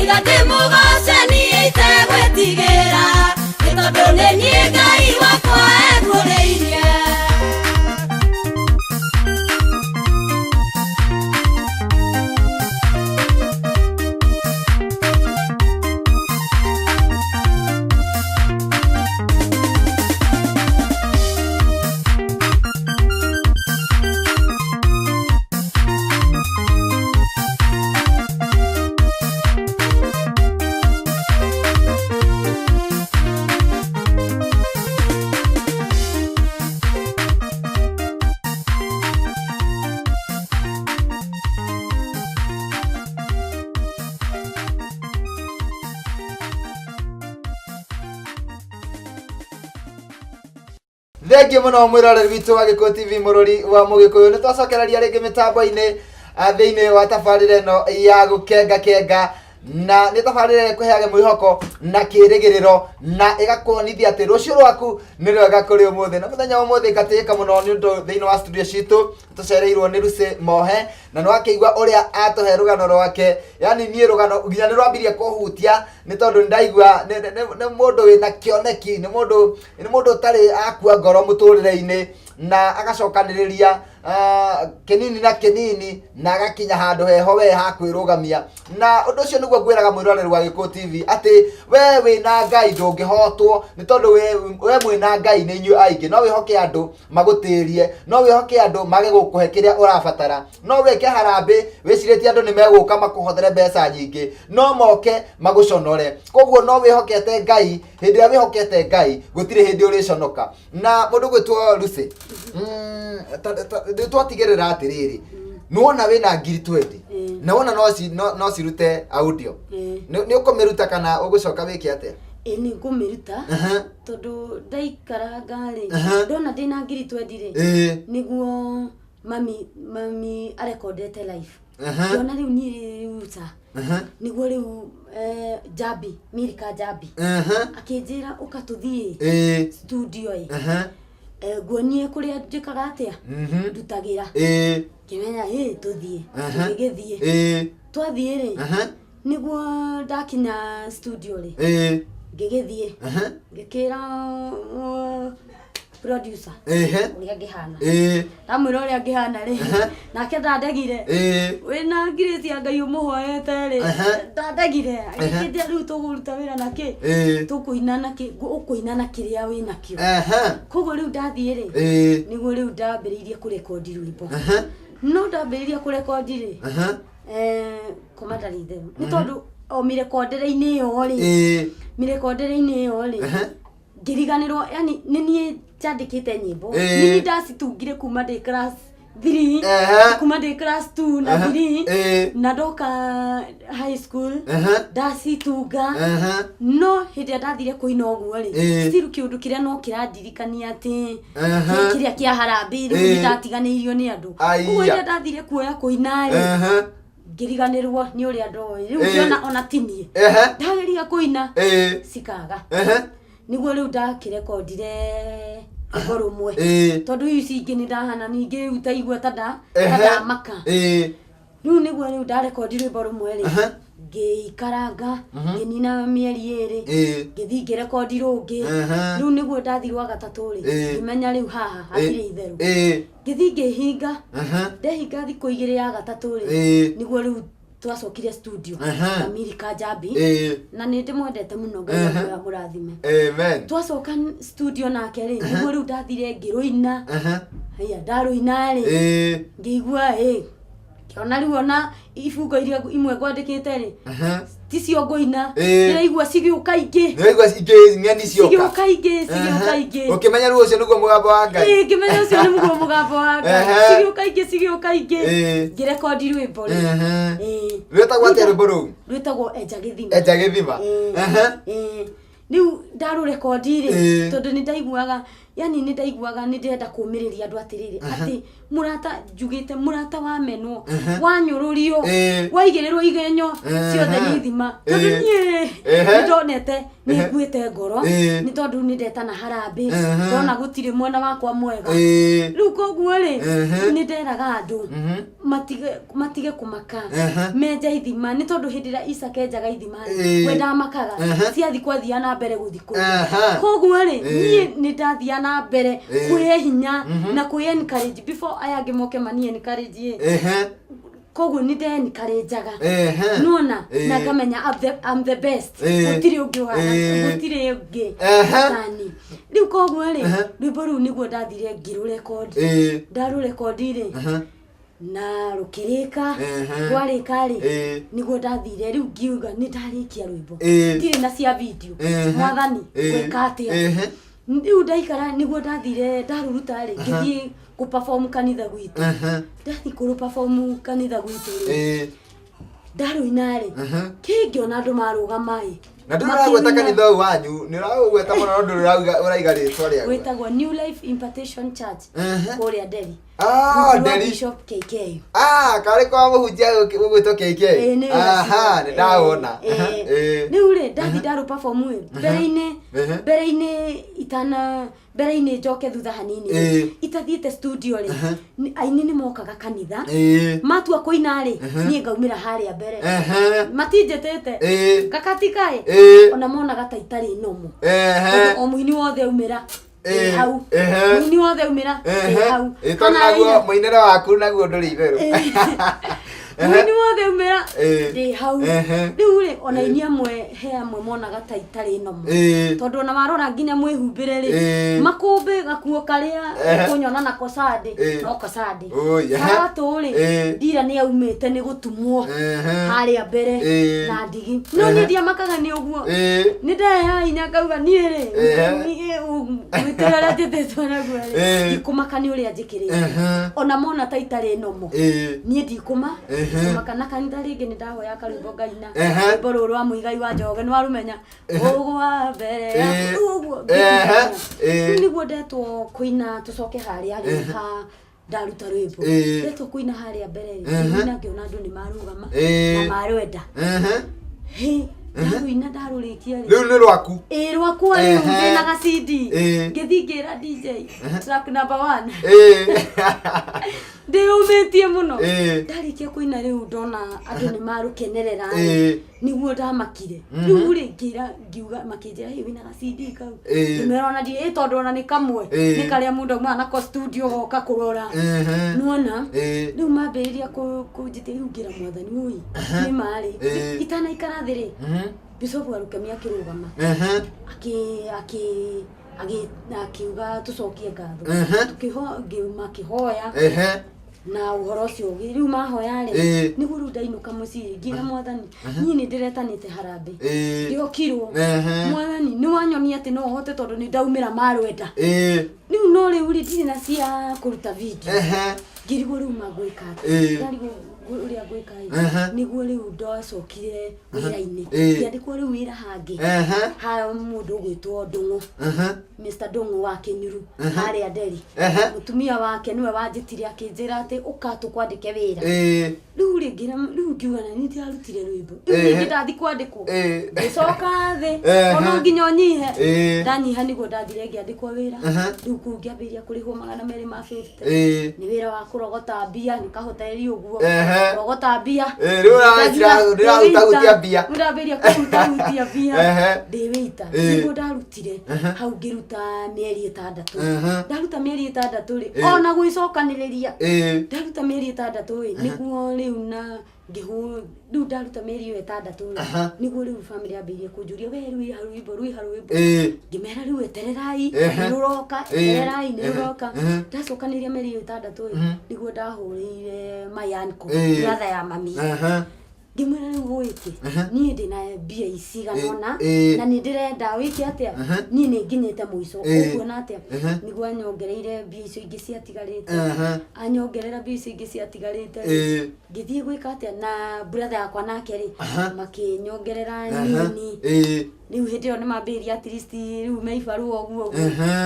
iga ndimugose nie itegwetigira nitondu ni nie Ngai wakwa egureirie. Thengi muno mwiroreri witu wa Gikuyu TV mururi wa Mugikuyu ni twacokereria ringi mitambo-ini thiini wa tabarira ino ya gukenga kenga na ni tabarira ikuheage mwihoko na kirigiriro na igakuonithia ati rucio rwaku ni rwega kuri umuthi na muthenya wa umuthi ngatika muno ni undu thiini wa studio citu tucereirwo ni Lucy Mohe na no akigwa uria atuhe rugano rwake yani nie rugano nginya ni rwambirie kuhutia ni tondu ndaigua ni mundu wina kioneki ni mundu tari akua ngoro muturire-ini na agacokaniriria kenini na kenini na agakinya handu heho we ha kwirugamia na undu ucio niguo ngwiraga mwiroreri wa Gikuyu TV ati we wina Ngai ndungihotwo ni tondu we mwina Ngai ni inyu aingi no wihoke andu magutirie no wihoke andu mage gukuhe kiria urabatara no weke harambe wiciritie andu ni meguka makuhothere mbeca nyingi no moke maguconore koguo no wihokete Ngai hindi ya wihokete Ngai gutire hindi uriconoka na mundu gwitwo Lucy twatigirira atiriri nuona wina ngiri 20 na wona no cirute audio ni ukumiruta kana ugucoka wiki atia ni ngumiruta tondu ndaikaranga ri ndona ndina ngiri 20 ri niguo mami arekondete live ndona riu ni ruta niguo riu Jabi Mirika Jabi akinjira ukatuthie studio guonie kuria njikaga atia ndutagira kimenya tuthie ngigithie twathie ri niguo ndakinya studio ri ngigithie ngikira producer uria ngihana ndamwira uria ngihana ri nake ndandegire wina ngiri cia Ngai umuhoete ri ndandegire ngikithia riu tuguruta wira naki tukuina naki ukuina na kiria wina kio koguo riu ndathie ri niguo riu ndambiriirie kurekondi rwimbo no ndambiriirie kurekondi ri komadari theru ni tondu o mirekondere-ini yo ri mirekondere-ini yo ri ngiriganirwo yani ninie chandikite nyimbo nini ndacitungire kuma ndi class 3 kuma ndi class 2 na 3 na ndoka high school ndacitunga no hindi ndathire kuina uguo ri still kiundu kiria no kirandirikania ati kiria kia harambi riu ndatiganirio ni andu kuo hindi ndathire kuoya kuina ri ngiriganirwo ni uria ndoi riu ngiona ona tinie ndageria kuina sikaga niguo riu ndakirekondire ngoro mwe tondu ici ingi ni ndahana ningi utaigua tada maka riu niguo riu ndarekondire ngoro mwe ri ngikaranga nginina mieri eri ngithi ngirekondi rungi riu niguo ndathirwa gatatu ri ngimenya riu haha hathire itheru ngithi ngihinga ndehinga thiku 2 ya gatatu ri niguo riu twacokire studio Amerika Jambi na nĩ ndĩmwendete mũno Ngai ya mũrathime amen twacoka studio nake rĩ niguo riu ndathire ngĩrũina haya ndarũina rĩ ngĩigua kiona riu ona ibungo iria imwe ngwandĩkĩte rĩ ticio ngũina ndĩraigua cigĩũka ingĩ ndĩraigua ingĩ ng'eni cioka cigĩũka ingĩ ũkĩmenya riu ũcio nĩguo mũgambo wa Ngai ngĩmenya ũcio nĩguo mũgambo wa Ngai cigĩũka ingĩ ngĩrekondi rwĩmbo rwĩtagwo atĩa rwĩmbo rũu rwĩtagwo enja gĩthima riu ndarũrekondi rĩ tondũ nĩ ndaiguaga yani nĩ ndaiguaga nĩ ndĩrenda kũũmĩrĩria andũ atirĩrĩ atĩ murata njugĩte murata wamenwo wanyũrũrio waigĩrĩrwo igenyo ciothe nĩ ithima tondũ niĩ ndonete nĩ nguĩte ngoro nĩ tondũ nĩ ndetana harambĩ ndona gũtirĩ mwena wakwa mwega rĩu koguo rĩ nĩ nderaga andũ matige kũmaka menja ithima nĩ tondũ hĩndĩ ĩrĩa Isaac enjaga ithima we ndamakaga ciathi kwathia na mbere gũthikũ koguo rĩ niĩ nĩ ndathia na mbere kwĩhe hinya na kwĩ encourage before aya angĩ moke mani encourage koguo nĩ nde encourageaga nona na ngamenya I'm the best gũtirĩ ũngĩ ũhana gũtirĩ ũngĩ tani rĩu koguo rĩ rwĩmbo rũu nĩguo ndathire ngĩrũrekondi ndarũrekondi rĩ na rũkĩrĩka rwarĩka rĩ nĩguo ndathire rĩu ngiuga nĩ ndarĩkia rwĩmbo ndirĩ na cia video mwathani gwĩka atĩa rĩu ndaikara nĩguo ndathire ndaruruta rĩ ngĩthiĩ gũperform kanitha gwitũ ndathi kũrũ-perform kanitha gwitũ rĩ ndarũina rĩ kĩngĩona andũ marũgama ĩ na ndũragweta kanitha ũyũ wanyu nĩ ũragweta mũno ndũrauga ũraiga rĩtwa rĩaguo wĩtagwo New Life Impartation Church kũrĩa Delhi Delhi Bishop KK karĩ kwa mũhunjia ũgwĩtwo KK nĩ ndawona rĩu rĩ ndathi ndarũ-perform mbere-inĩ itana mbere-inĩ njoke thutha hanini itathiĩte studio rĩ aini nĩ mokaga kanitha matua kũina rĩ niĩ ngaumĩra harĩa mbere matinjĩtĩte ngakatikaĩ ona monaga ta itarĩ nomo o mũini wothe aumĩra hau mũini wothe aumĩra hau kana mũinĩre waku naguo ndũrĩ itherũ mũini wothe aumĩra ndĩ hau rĩu rĩ ona ini amwe he amwe monaga ta itarĩ nomo tondũ ona warora nginya mwĩhumbĩre rĩ makũmbĩ gakuo karĩa kũnyona nako sande no kasande haratũ rĩ ndira nĩ aumĩte nĩ gũtumwo harĩa mbere na ndigi no niĩ ndiamakaga nĩ ũguo nĩ ndeha hinya ngauga niĩ rĩ gwĩtĩra njĩtĩtwo naguo rĩ ndikũmaka nĩ ũrĩa njĩkĩrĩte ona mona ta itarĩ nomo niĩ ndikũma makana kanitha rĩngĩ nĩ ndahoya karwĩmbo ngaina rwĩmbo rũrũ rwa Mũigai wa Njoge nĩ warũmenya ũgwa mbere ũguo nĩguo ndetwo kũina tũcoke harĩa rĩ ha ndaruta rwĩmbo ndetwo kũina harĩa mbere rĩ na ngĩona andũ nĩ marũgama na marwenda ndarũina ndarũrĩkia rĩu nĩ rwaku rwakwa rĩu ndĩna ga CD ngĩthi ngĩra DJ track number 1 ndĩyũmĩtie mũno ndarĩkia kũina rĩu ndona andũ nĩ marũkenerera nĩguo ndamakire rĩu rĩ ngiuga makĩnjĩra wĩna ga CD kau ngĩmera ona ndiĩ tondũ ona nĩ kamwe nĩ karĩa mũndũ auma nako studio goka kũrora nuona rĩu mambĩrĩria kũnjĩtĩria ngĩra mwathani ũyũ nĩ marĩ itanaikara thĩ rĩ Bishop Warukemia akĩrũgama akiuga tũcokie ngatho makĩhoya na ũhoro ũcio rĩu mahoya rĩ nĩguo rĩu ndainũka mũciĩ ngira mwathani niĩ nĩ ndĩretanĩte harambĩ ndiokirwo mwathani nĩ wanyonia atĩ no hote tondũ nĩ ndaumĩra marwenda rĩu no rĩu rĩ ndirĩ na cia kũruta video ngirigwo rĩu magwĩka atĩ ũrĩa gwĩka nĩguo rĩu ndacokire wĩra-inĩ ndiandĩkwo rĩu wĩra hangĩ ha mũndũ ũgwĩtwo Ndũng'ũ Mr. Ndũng'ũ wa Kĩnyuru harĩa Delhi mũtumia wake nĩwe wanjĩtire akĩnjĩra atĩ ati ukatu kwandike wira riu ringira riu ngiuga na ni ndirarutire rwimbo riu ndathi kwandikwo ngicoka thi ono nginya nyihe ndanyiha niguo ndathire ngiandikwo wira riu kungiambiria kurihwo 250 ni wira wa kurogota mbia nikahoteri uguo kurogota mbia riu ndiraruta mbia ndambiria kuruta mbia ndiwita niguo ndarutire hau ngiruta mieri 6 ndaruta mieri 6 ri ona gwicokaniriria ndaruta mieri 6 ri niguo riu na ngihu riu ndaruta mieri 6 niguo riu family ambirie kunjuria we rwi harwimbo ngimera riu etererai niruroka niruroka ndacokaniria mieri 6 niguo ndahurire mayanko ratha ya mami ngimwira riu wiki nie ndina mbia iciganona na ni ndirenda wiki atia nie ni nginyete muico ukuona atia niguo anyongereire mbia icio ingi ciatigarite anyongerera mbia icio ingi ciatigarite ngithie gwika atia na brother yakwa nake ri makinyongerera nini riu hindi yo ni mambiria at least riu meibaru oguo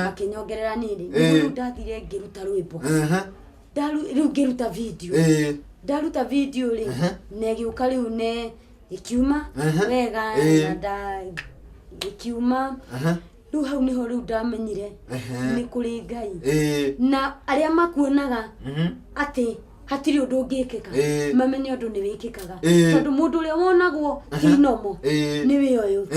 makinyongerera nini riu ndathire ngiruta rwimbo riu ngiruta video ndaruta video ri negiuka riu ne ikiuma wega na ikiuma riu hau niho riu ndamenyire ni kuri Ngai na aria makuonaga ati hatiri undu ngikika mamenye undu ni wikikaga tondu mundu uria wonagwo ti nomo ni we uyu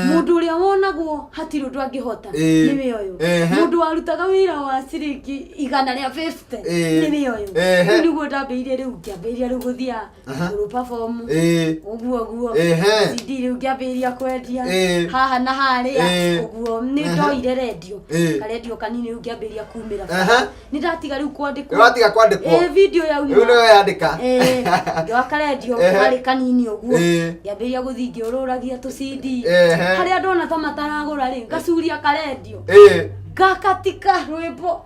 mundu uria wonagwo hatiri undu angihota ni we uyu mundu warutaga wira wa ciringi 150 ni we uyu niguo ndambirie riu ngiambiria riu guthia guru perform uguo CD riu ngiambiria kwendia haha na haria uguo ni ndoire radio karedio kanini riu ngiambiria kumira ni ndatiga riu kwandikwo video ya riu no yandika ndoka radio kari kanini uguo yambiria guthi ngiururagia tu CD haria ndona ta mataragura ri ngacuria ka radio gakatika rwimbo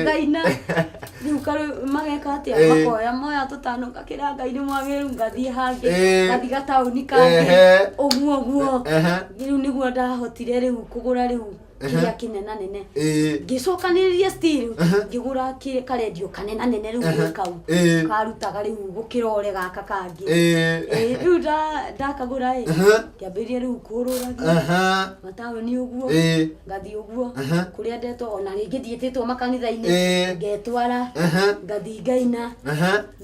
ngaina riu karu mageka atia makoya moya tutano ngakira Ngai ni mwagiru ngathie hangi ngathi gatauni kangi uguo riu niguo ndahotire riu kugura riu kia kinena nene ngicokaniriria still ngigura kire karedio kanena nene riu kau karutaga riu gukirore gaka kangi riu ndakagura kiambiria riu kururagia mataoni uguo ngathi uguo kuria ndeto ona ringi thietitwo makanitha-ini ngetwara ngathi ngaina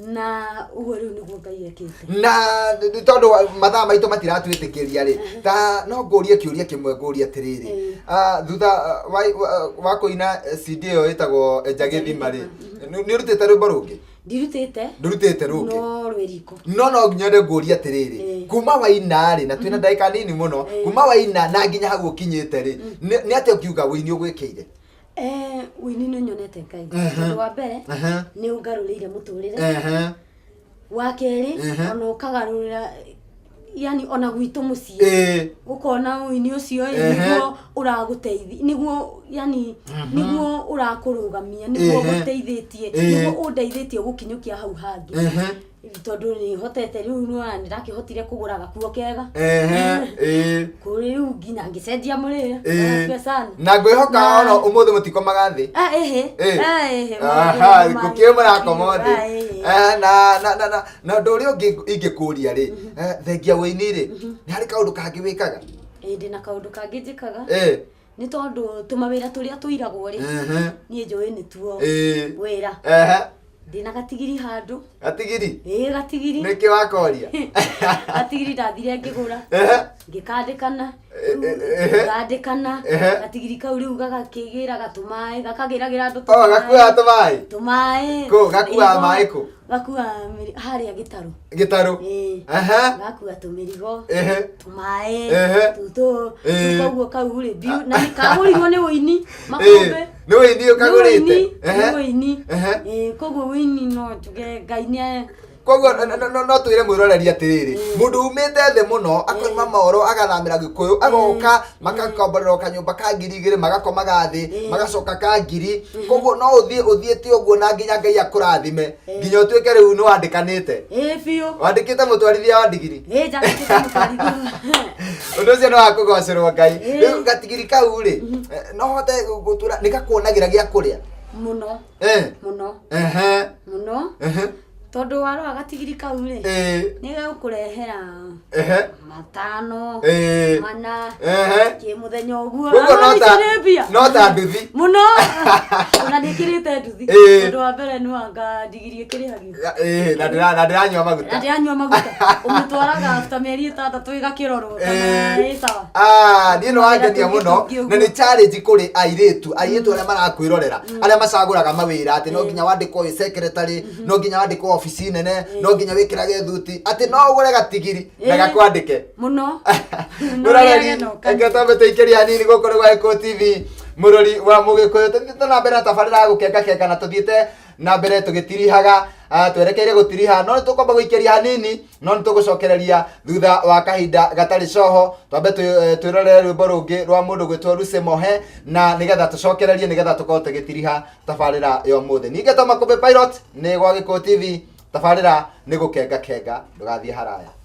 na uguo riu niguo Ngai ekite na tondu mathaa maitu matiratuitikiria ri ta no ngurie kiuria kimwe nguria atiriri thutha wa kuina CD yo itagwo Njagithima ri ni rutite rwimbo rungi ndirutite rungi no rwiriko no nginya nde nguria atiriri kuma waina ri na twina ndaika nini muno kuma waina na nginya hagu ukinyite ri ni ate ukiuga wini ugwikire wini no nyonete Ngai wa mbere ni ungarurire muturire wa keri ona ukagarurira yani ona gwitu mucie ukona wini ucio niguo uraguteithia niguo yani niguo urakurugamia niguo guteithitie niguo undeithitie gukinyukia hau hangi tondu ni hotete riu no ndakihotire kugura gakuo kega kuri riu nginya ngicenjia murire sana na ngwihoka ono umuthi mutiko magathi gukimura komode na nduri ingikuria ri thengia wini ri ni hari kaundu kangi wikaga ndina kaundu kangi njikaga ni tondu tumawira turia tuiragwo ri nie njui ni tuo wira ndina gatigiri handu gatigiri gatigiri niki wakoria gatigiri ndathire ngigura ngikandikana ngandikana gatigiri kau riu gagakigira gatumai gakagiragira andu gakuwa tumai ko gakuwa mai ko gakuwa haria gitaru gakuwa tumirigo tumai tuto koguo kau ri biu na nikagurirwo ni wini makombe ni wini ukagurite ni wini koguo wini no tuge Ngai ni koguo no twire mwiroreria atiriri mundu umite the muno akoima maoro agathamira Gikuyu agoka makakomborera kanyumba ka 2,000 magakoma gathi magacoka ka 1,000 koguo no uthiete uguo na nginya Ngai akurathime nginya utwike riu no wandikanite biu wandikite mutwarithia wa ndigiri njandikite mutwarithia undu cio no akugocerwo Ngai riu gatigiri kau ri no hote gutura nikakuonagira gia kuria muno muno muno tondu waro agatigiri kau ri ni gakurehera matano mana ki muthenya uguo no ta nduthi muno ona ndikirite nduthi tondu wa mbere ni wanga ndigiri kirihagi na ndiranyua maguta umutwaraga after mieri 6 igakirorwo kana sawa ni no wangenia muno na ni challenge kuri airetu aria marakwirorera aria macaguraga mawira ati no nginya wandikwo wi secretary no nginya wandikwo office nene no nginya wikirage thuti ati no ugure gatigiri na gakwandike muno nurarari engata ikeria hanini gukore gwa Eko TV murori wa Mugikuyu tuna mbere tabarira gukenga na tuthiite na mbere tugitirihaga twerekeire gutiriha no tukomba guikeria hanini no tugucokereria thutha wa kahinda gatari coho twambe twirorere rwimbo rungi rwa mundu gwitwo Lucy Mohe na nigetha tucokererie nigetha tukorwo tugitiriha tabarira yo muthe ninge to Makumbi Pilot ni gwa Eko TV tabarira ni gukenga ndugathie haraya.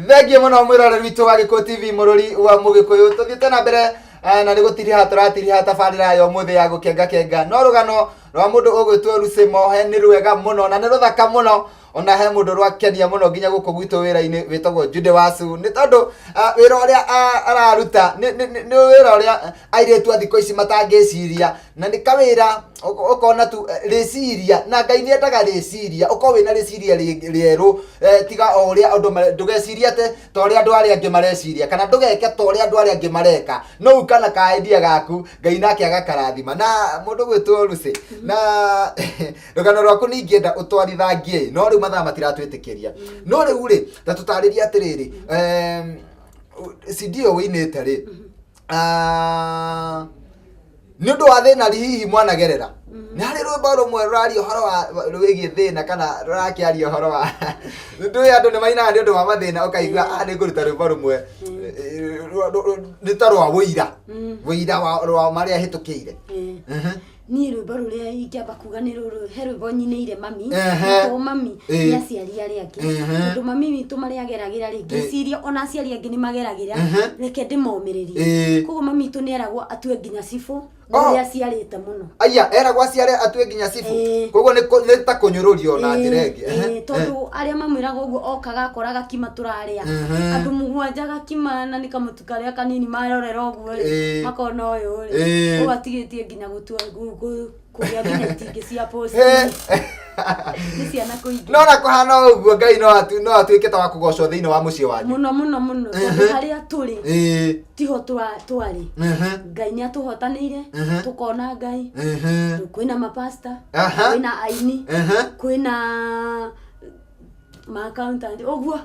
Thengie muno mwirore witũ wa Gĩkũyũ TV mũrũri wa Mũgĩkũyũ. Tuthiĩte na mbere na nĩ gũtiriha tũratiriha tabarĩra ya ũmũthĩ ya gũkenga no rũgano rwa mũndũ ũgwĩtwo Lucy Mohe nĩ rwega mũno na nĩ rũthaka mũno ona he mũndũ rwakenia mũno nginya gũkũ gwitũ wĩra-inĩ wĩtagwo Jude Wasu nĩ tondũ wĩra ũrĩa araruta nĩ wĩra ũrĩa airĩtu a thikũ ici matangĩciria na nĩ kawĩra ukona tu rĩciria na Ngai nĩ endaga rĩciria uko wĩna rĩciria rĩerũ tiga o ũrĩa andũ ndũgeciria te ta ũrĩa andũ arĩa angĩ mareciria kana ndũgeke ta ũrĩa andũ arĩa angĩ mareka no ukana ka idea gaku Ngai nake agakarathima na mũndũ gwĩtwo Lucy na rũgano rwaku nĩ ingĩenda ũtwarithangie no rĩu mathaa matiratwĩtĩkĩria no rĩu rĩ ta tũtarĩria atĩrĩrĩ CD wĩinĩte rĩ nĩ ũndũ wa thĩna hihi mwanagerera nĩ harĩ rwĩmbo rũmwe rũraria ũhoro wa rwĩgiĩ thĩna kana rũrakĩaria ũhoro wa ndũĩ andũ nĩ mainaga nĩ ũndũ wa mathĩna ũkaigua nĩ ngũruta rwĩmbo rũmwe nĩ ta rwa wũira wa marĩa hĩtũkĩire niĩ rwĩmbo rũrĩa ingĩamba kuga nĩ rũrũ he rwĩmbo nyinĩire mami to mami nĩ aciari arĩa angĩ tondũ mami witũ marĩa ageragĩra rĩ ngĩciria ona aciari angĩ nĩ mageragĩra reke ndĩmomĩrĩrie koguo mami witũ nĩ eragwo atue nginya cibũ ũrĩa aciarĩte mũno aya eragwo aciare atue nginya cibũ koguo nĩ ta kũnyũrũrio na njĩra ĩngĩ tondũ arĩa mamwĩraga ũguo okaga akora gakima tũrarĩa andũ mũgwanja gakima na nĩ kamũtu karĩa kanini marorera ũguo makona ũyũ rĩ ũguo atigĩtie nginya gũtua kũrĩa nginya itingĩ cia post nĩ ciana kũingĩ no na kũhana ũguo Ngai no atuĩke ta wa kũgocwo thĩinĩ wa mũciĩ wanyu mũno tondũ harĩa tũrĩ tiho twarĩ Ngai nĩ atũhotanĩire tũkona Ngai kwĩna mapasta kwĩna aini kwĩna accountant ũguo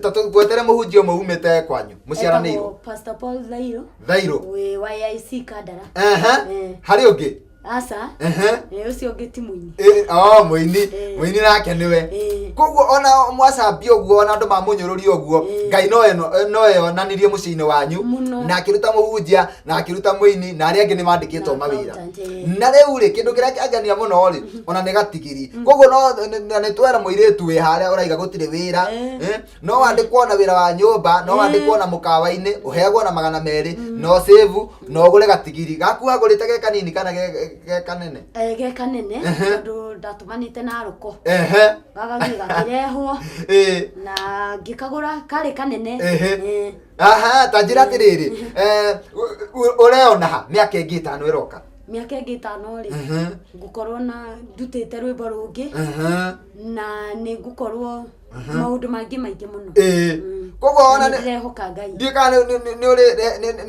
tatũgwetere mũhunjia ũmwe umĩte kwanyu mũciaranĩirwo Pastor Paul Thairũ wĩ YIC Kandara harĩ ũngĩ asa ũcio ũngĩ ti mũini mũini nake nĩwe koguo ona mwacambia ũguo ona andũ mamũnyũrũria ũguo Ngai no eyonanirie mũciĩ-inĩ wanyu na akĩruta mũhunjia na akĩruta mũini na arĩa angĩ nĩ mandĩkĩtwo mawĩra na rĩu rĩ kĩndũ kĩrĩa kĩangenia mũno rĩ ona nĩ gatigiri koguo no nĩ twera mũirĩtu wĩ harĩa ũraiga gũtirĩ wĩra no wandĩkwo na wĩra wa nyũmba no wandĩkwo na mũkawa-inĩ ũheagwo na 200 no save no ũgũre gatigiri gaku agũrĩte ge kanini kana ge kanene tondũ ndatũmanĩte na rũko gagathi gakĩrehwo na ngĩkagũra karĩ kanene ta njĩra atĩrĩrĩ ũreona ha mĩaka ĩngĩ 5 ĩroka mĩaka ĩngĩ 5 rĩ ngũkorwo na ndutĩte rwĩmbo rũngĩ na nĩ ngũkorwo maũndũ mangĩ maingĩ mũno koguo ona nĩrehoka Ngai nĩ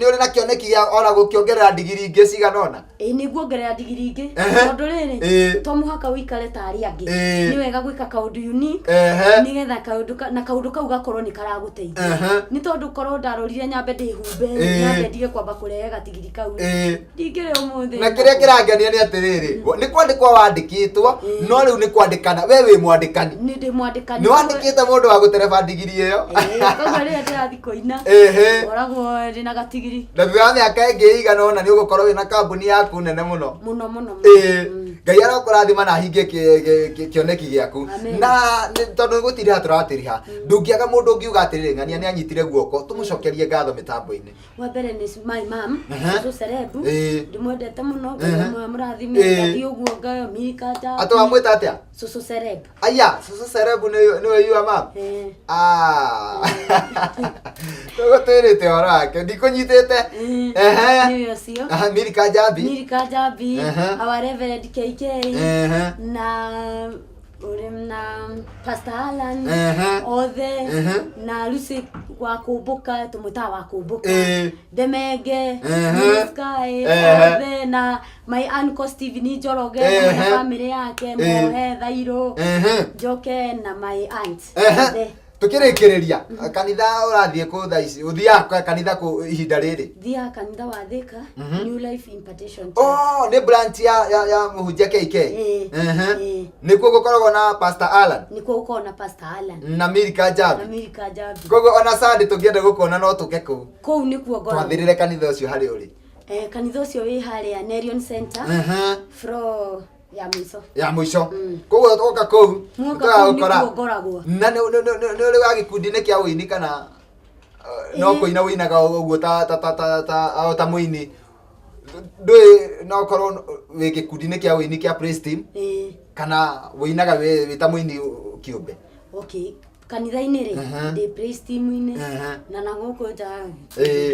ũrĩ na kĩoneki gĩa ona gũkĩongerera digiri ingĩ cigana ona nĩ nguongerera digiri ingĩ tondũ rĩrĩ to mũhaka ũikare ta arĩa angĩ nĩ wega gwĩka kaũndũ unique nĩgetha kaũndũ kau gakorwo nĩ karagũteithia nĩ tondũ korwo ndarorire nyambe ndĩhumbe nyambe ndige kwamba kũrehe gatigiri kau ndingĩrĩ ũmũthĩ na kĩrĩa kĩrangenia nĩ atĩrĩrĩ nĩ kwandĩkwo wandĩkĩtwo no rĩu nĩ kwandĩkana we wĩ mwandĩkani nĩ mwandĩkani nĩ wandĩkĩte mũndũ wa gũtereba digiri ĩyo koguo rĩrĩa ndĩrathiĩ kũina oragwo ndĩna gatigiri na thutha wa mĩaka ĩngĩ igana ũna nĩ ũgũkorwo wĩna kambuni yaku nene mũno Ngai arokũrathima na ahingie kĩoneki gĩaku na tondũ gũtiriha tũratiriha ndũngĩaga mũndũ ũngiuga atĩrĩrĩ ng'ania nĩ anyitire guoko tũmũcokerie ngatho mĩtambo-inĩ wa mbere nĩ my mom Susu Cerebu ndĩmwendete mũno Ngai mũrathime ngathiĩ ũguo ngayo Milika atwamwĩta atĩa Susu Cerebu aya Susu Cerebu nĩwe yua mam tũgũtwĩrĩte ũhoro wake ndikũnyitĩte nĩwe ũcio Milika Jambi our Reverend KK na Pastor Alan othe na Lucy wa kũmbũka tũmwĩtaga wa kũmbũka Demenge Sky othe na my uncle Stephen Njoroge na family yake Mohe Thairũ Njoke na my aunt tukĩrĩkĩrĩria kanitha ũrathiĩ kũ thaa ici ũthiaga kanitha kũ ihinda rĩrĩ thiaga kanitha wa Thika New Life Impartation nĩ branch ya mũhunjia KK nĩkuo gũkoragwo na Pastor Alan nĩkuo gũkoragwo na Pastor Alan na Milika Jambi koguo ona Sunday tũngĩenda gũkuona no tũke kũu nĩkuo ngoro twathĩrĩre kanitha ũcio harĩ ũrĩ kanitha ũcio wĩ harĩa Nerion Center floor ya muico koguo toka kou tukagukora na ni uri wa gikundi-ini kia uini kana no kuina winaga uguo ta muini ndui no korwo wi gikundi-ini kia uini kia praise team kana winaga wi ta muini kiumbe? Okay, kanitha-ini ri ndi praise team-ini na naguko ja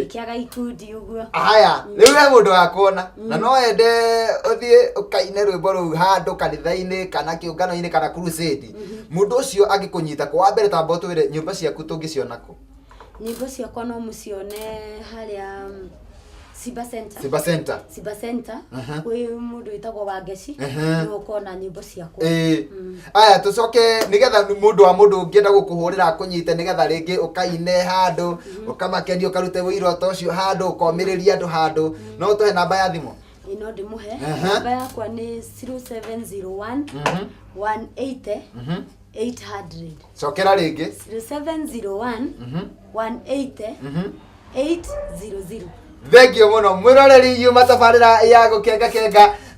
kiaga ikundi uguo. Aya, riu we mundu wa kuona na no ende uthie ukaine rwimbo ru handu kanitha-ini kana kiungano-ini kana crusade, mundu ucio angikunyita kwa mbere tamba utwire nyumba ciaku tungiciona ku? Nyumba ciakwa no mucione haria Siba Center kwi mundu witagwo Wangeci no kona nyimbo ciakwa. Aya tucoke nigetha mundu wa mundu ngienda gukuhurira kunyite nigetha ringi ukaine handu ukamakenio karute wiro ta ucio handu ukomiriria andu handu no tuhe namba ya thimu? Ino ndimuhe namba yakwa ni 0701 180 800. Cokera ringi 0701 180 800. Thengio muno mwiroreri yuma tabarira ya gukenga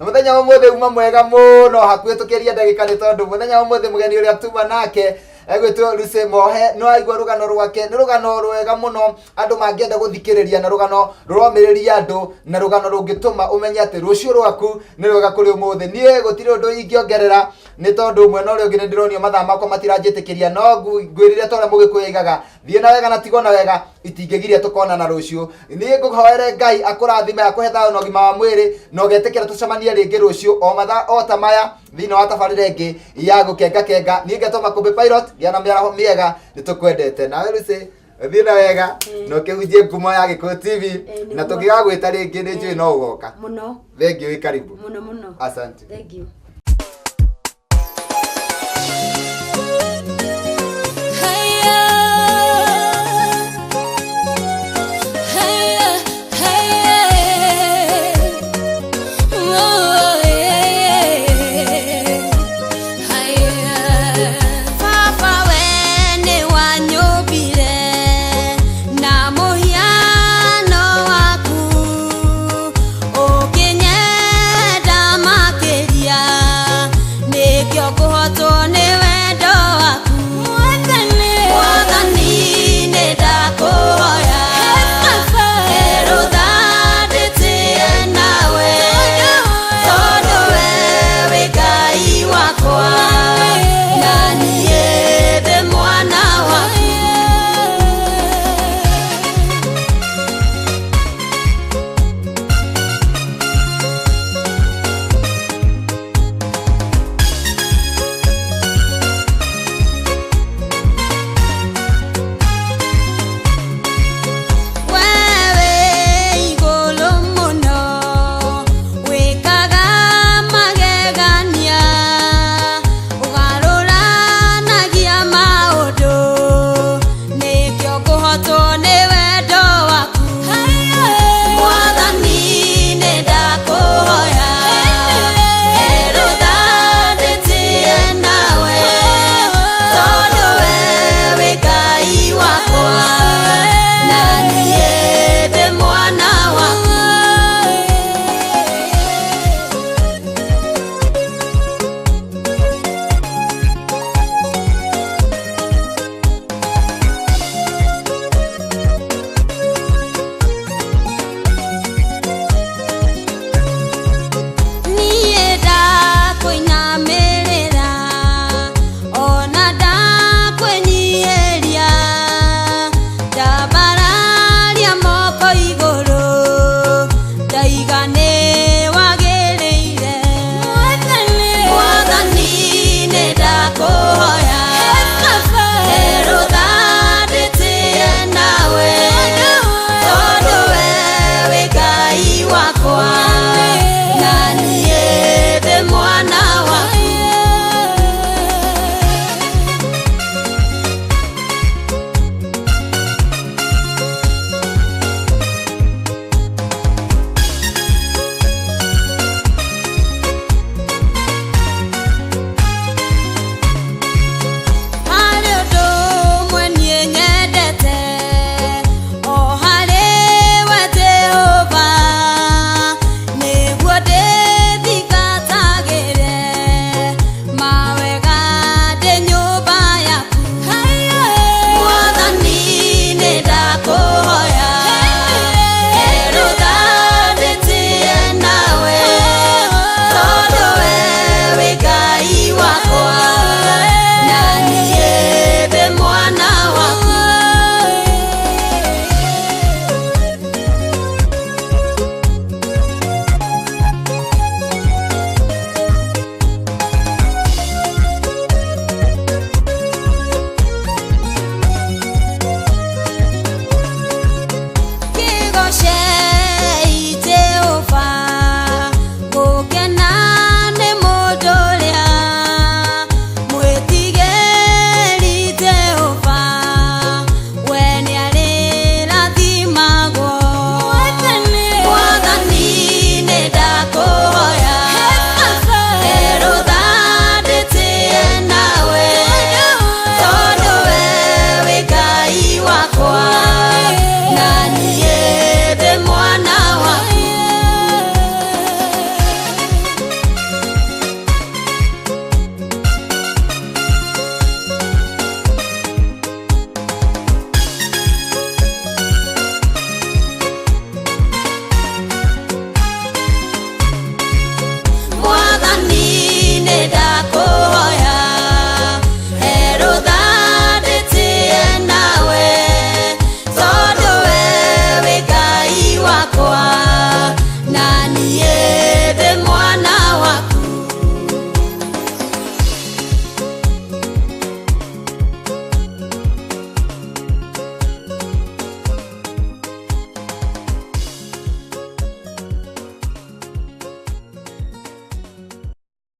muthenya wa muthe uma mwega muno hakuhi tukiria ndagika ni tondu muthenya wa muthe mugeni uria tuma nake egwitwo Lucy Mohe no aigwa rugano rwake ni rugano rwega muno andu mangienda guthikiriria na rugano ruromiriria andu na rugano rungituma umenye ati rucio rwaku ni rwega kuri umuthe. Nie gutiri undu ingiongerera ni tondu mwena uria ungi ndironio mathaa makwa matiranjitikiria no ngwirire tore mugikuigaga thie na wega na tigo na wega itingigiria tukona na rucio. Nie nguhoere Ngai akurathime akuhe thayo na ugima wa mwiri no getikira tucemanie ringi rucio o mathaa o ta maya thini wa tabarira ingi ya gukenga. Nie ngetoma kumbe pilot giana miaraho miega nitukwendete nawe Lucy thie na wega no kihunjie ngumo ya Gikuyu TV na tugigagwita ringi ni njui no ugoka muno. Thengio, karibu muno. Asante. Thank you.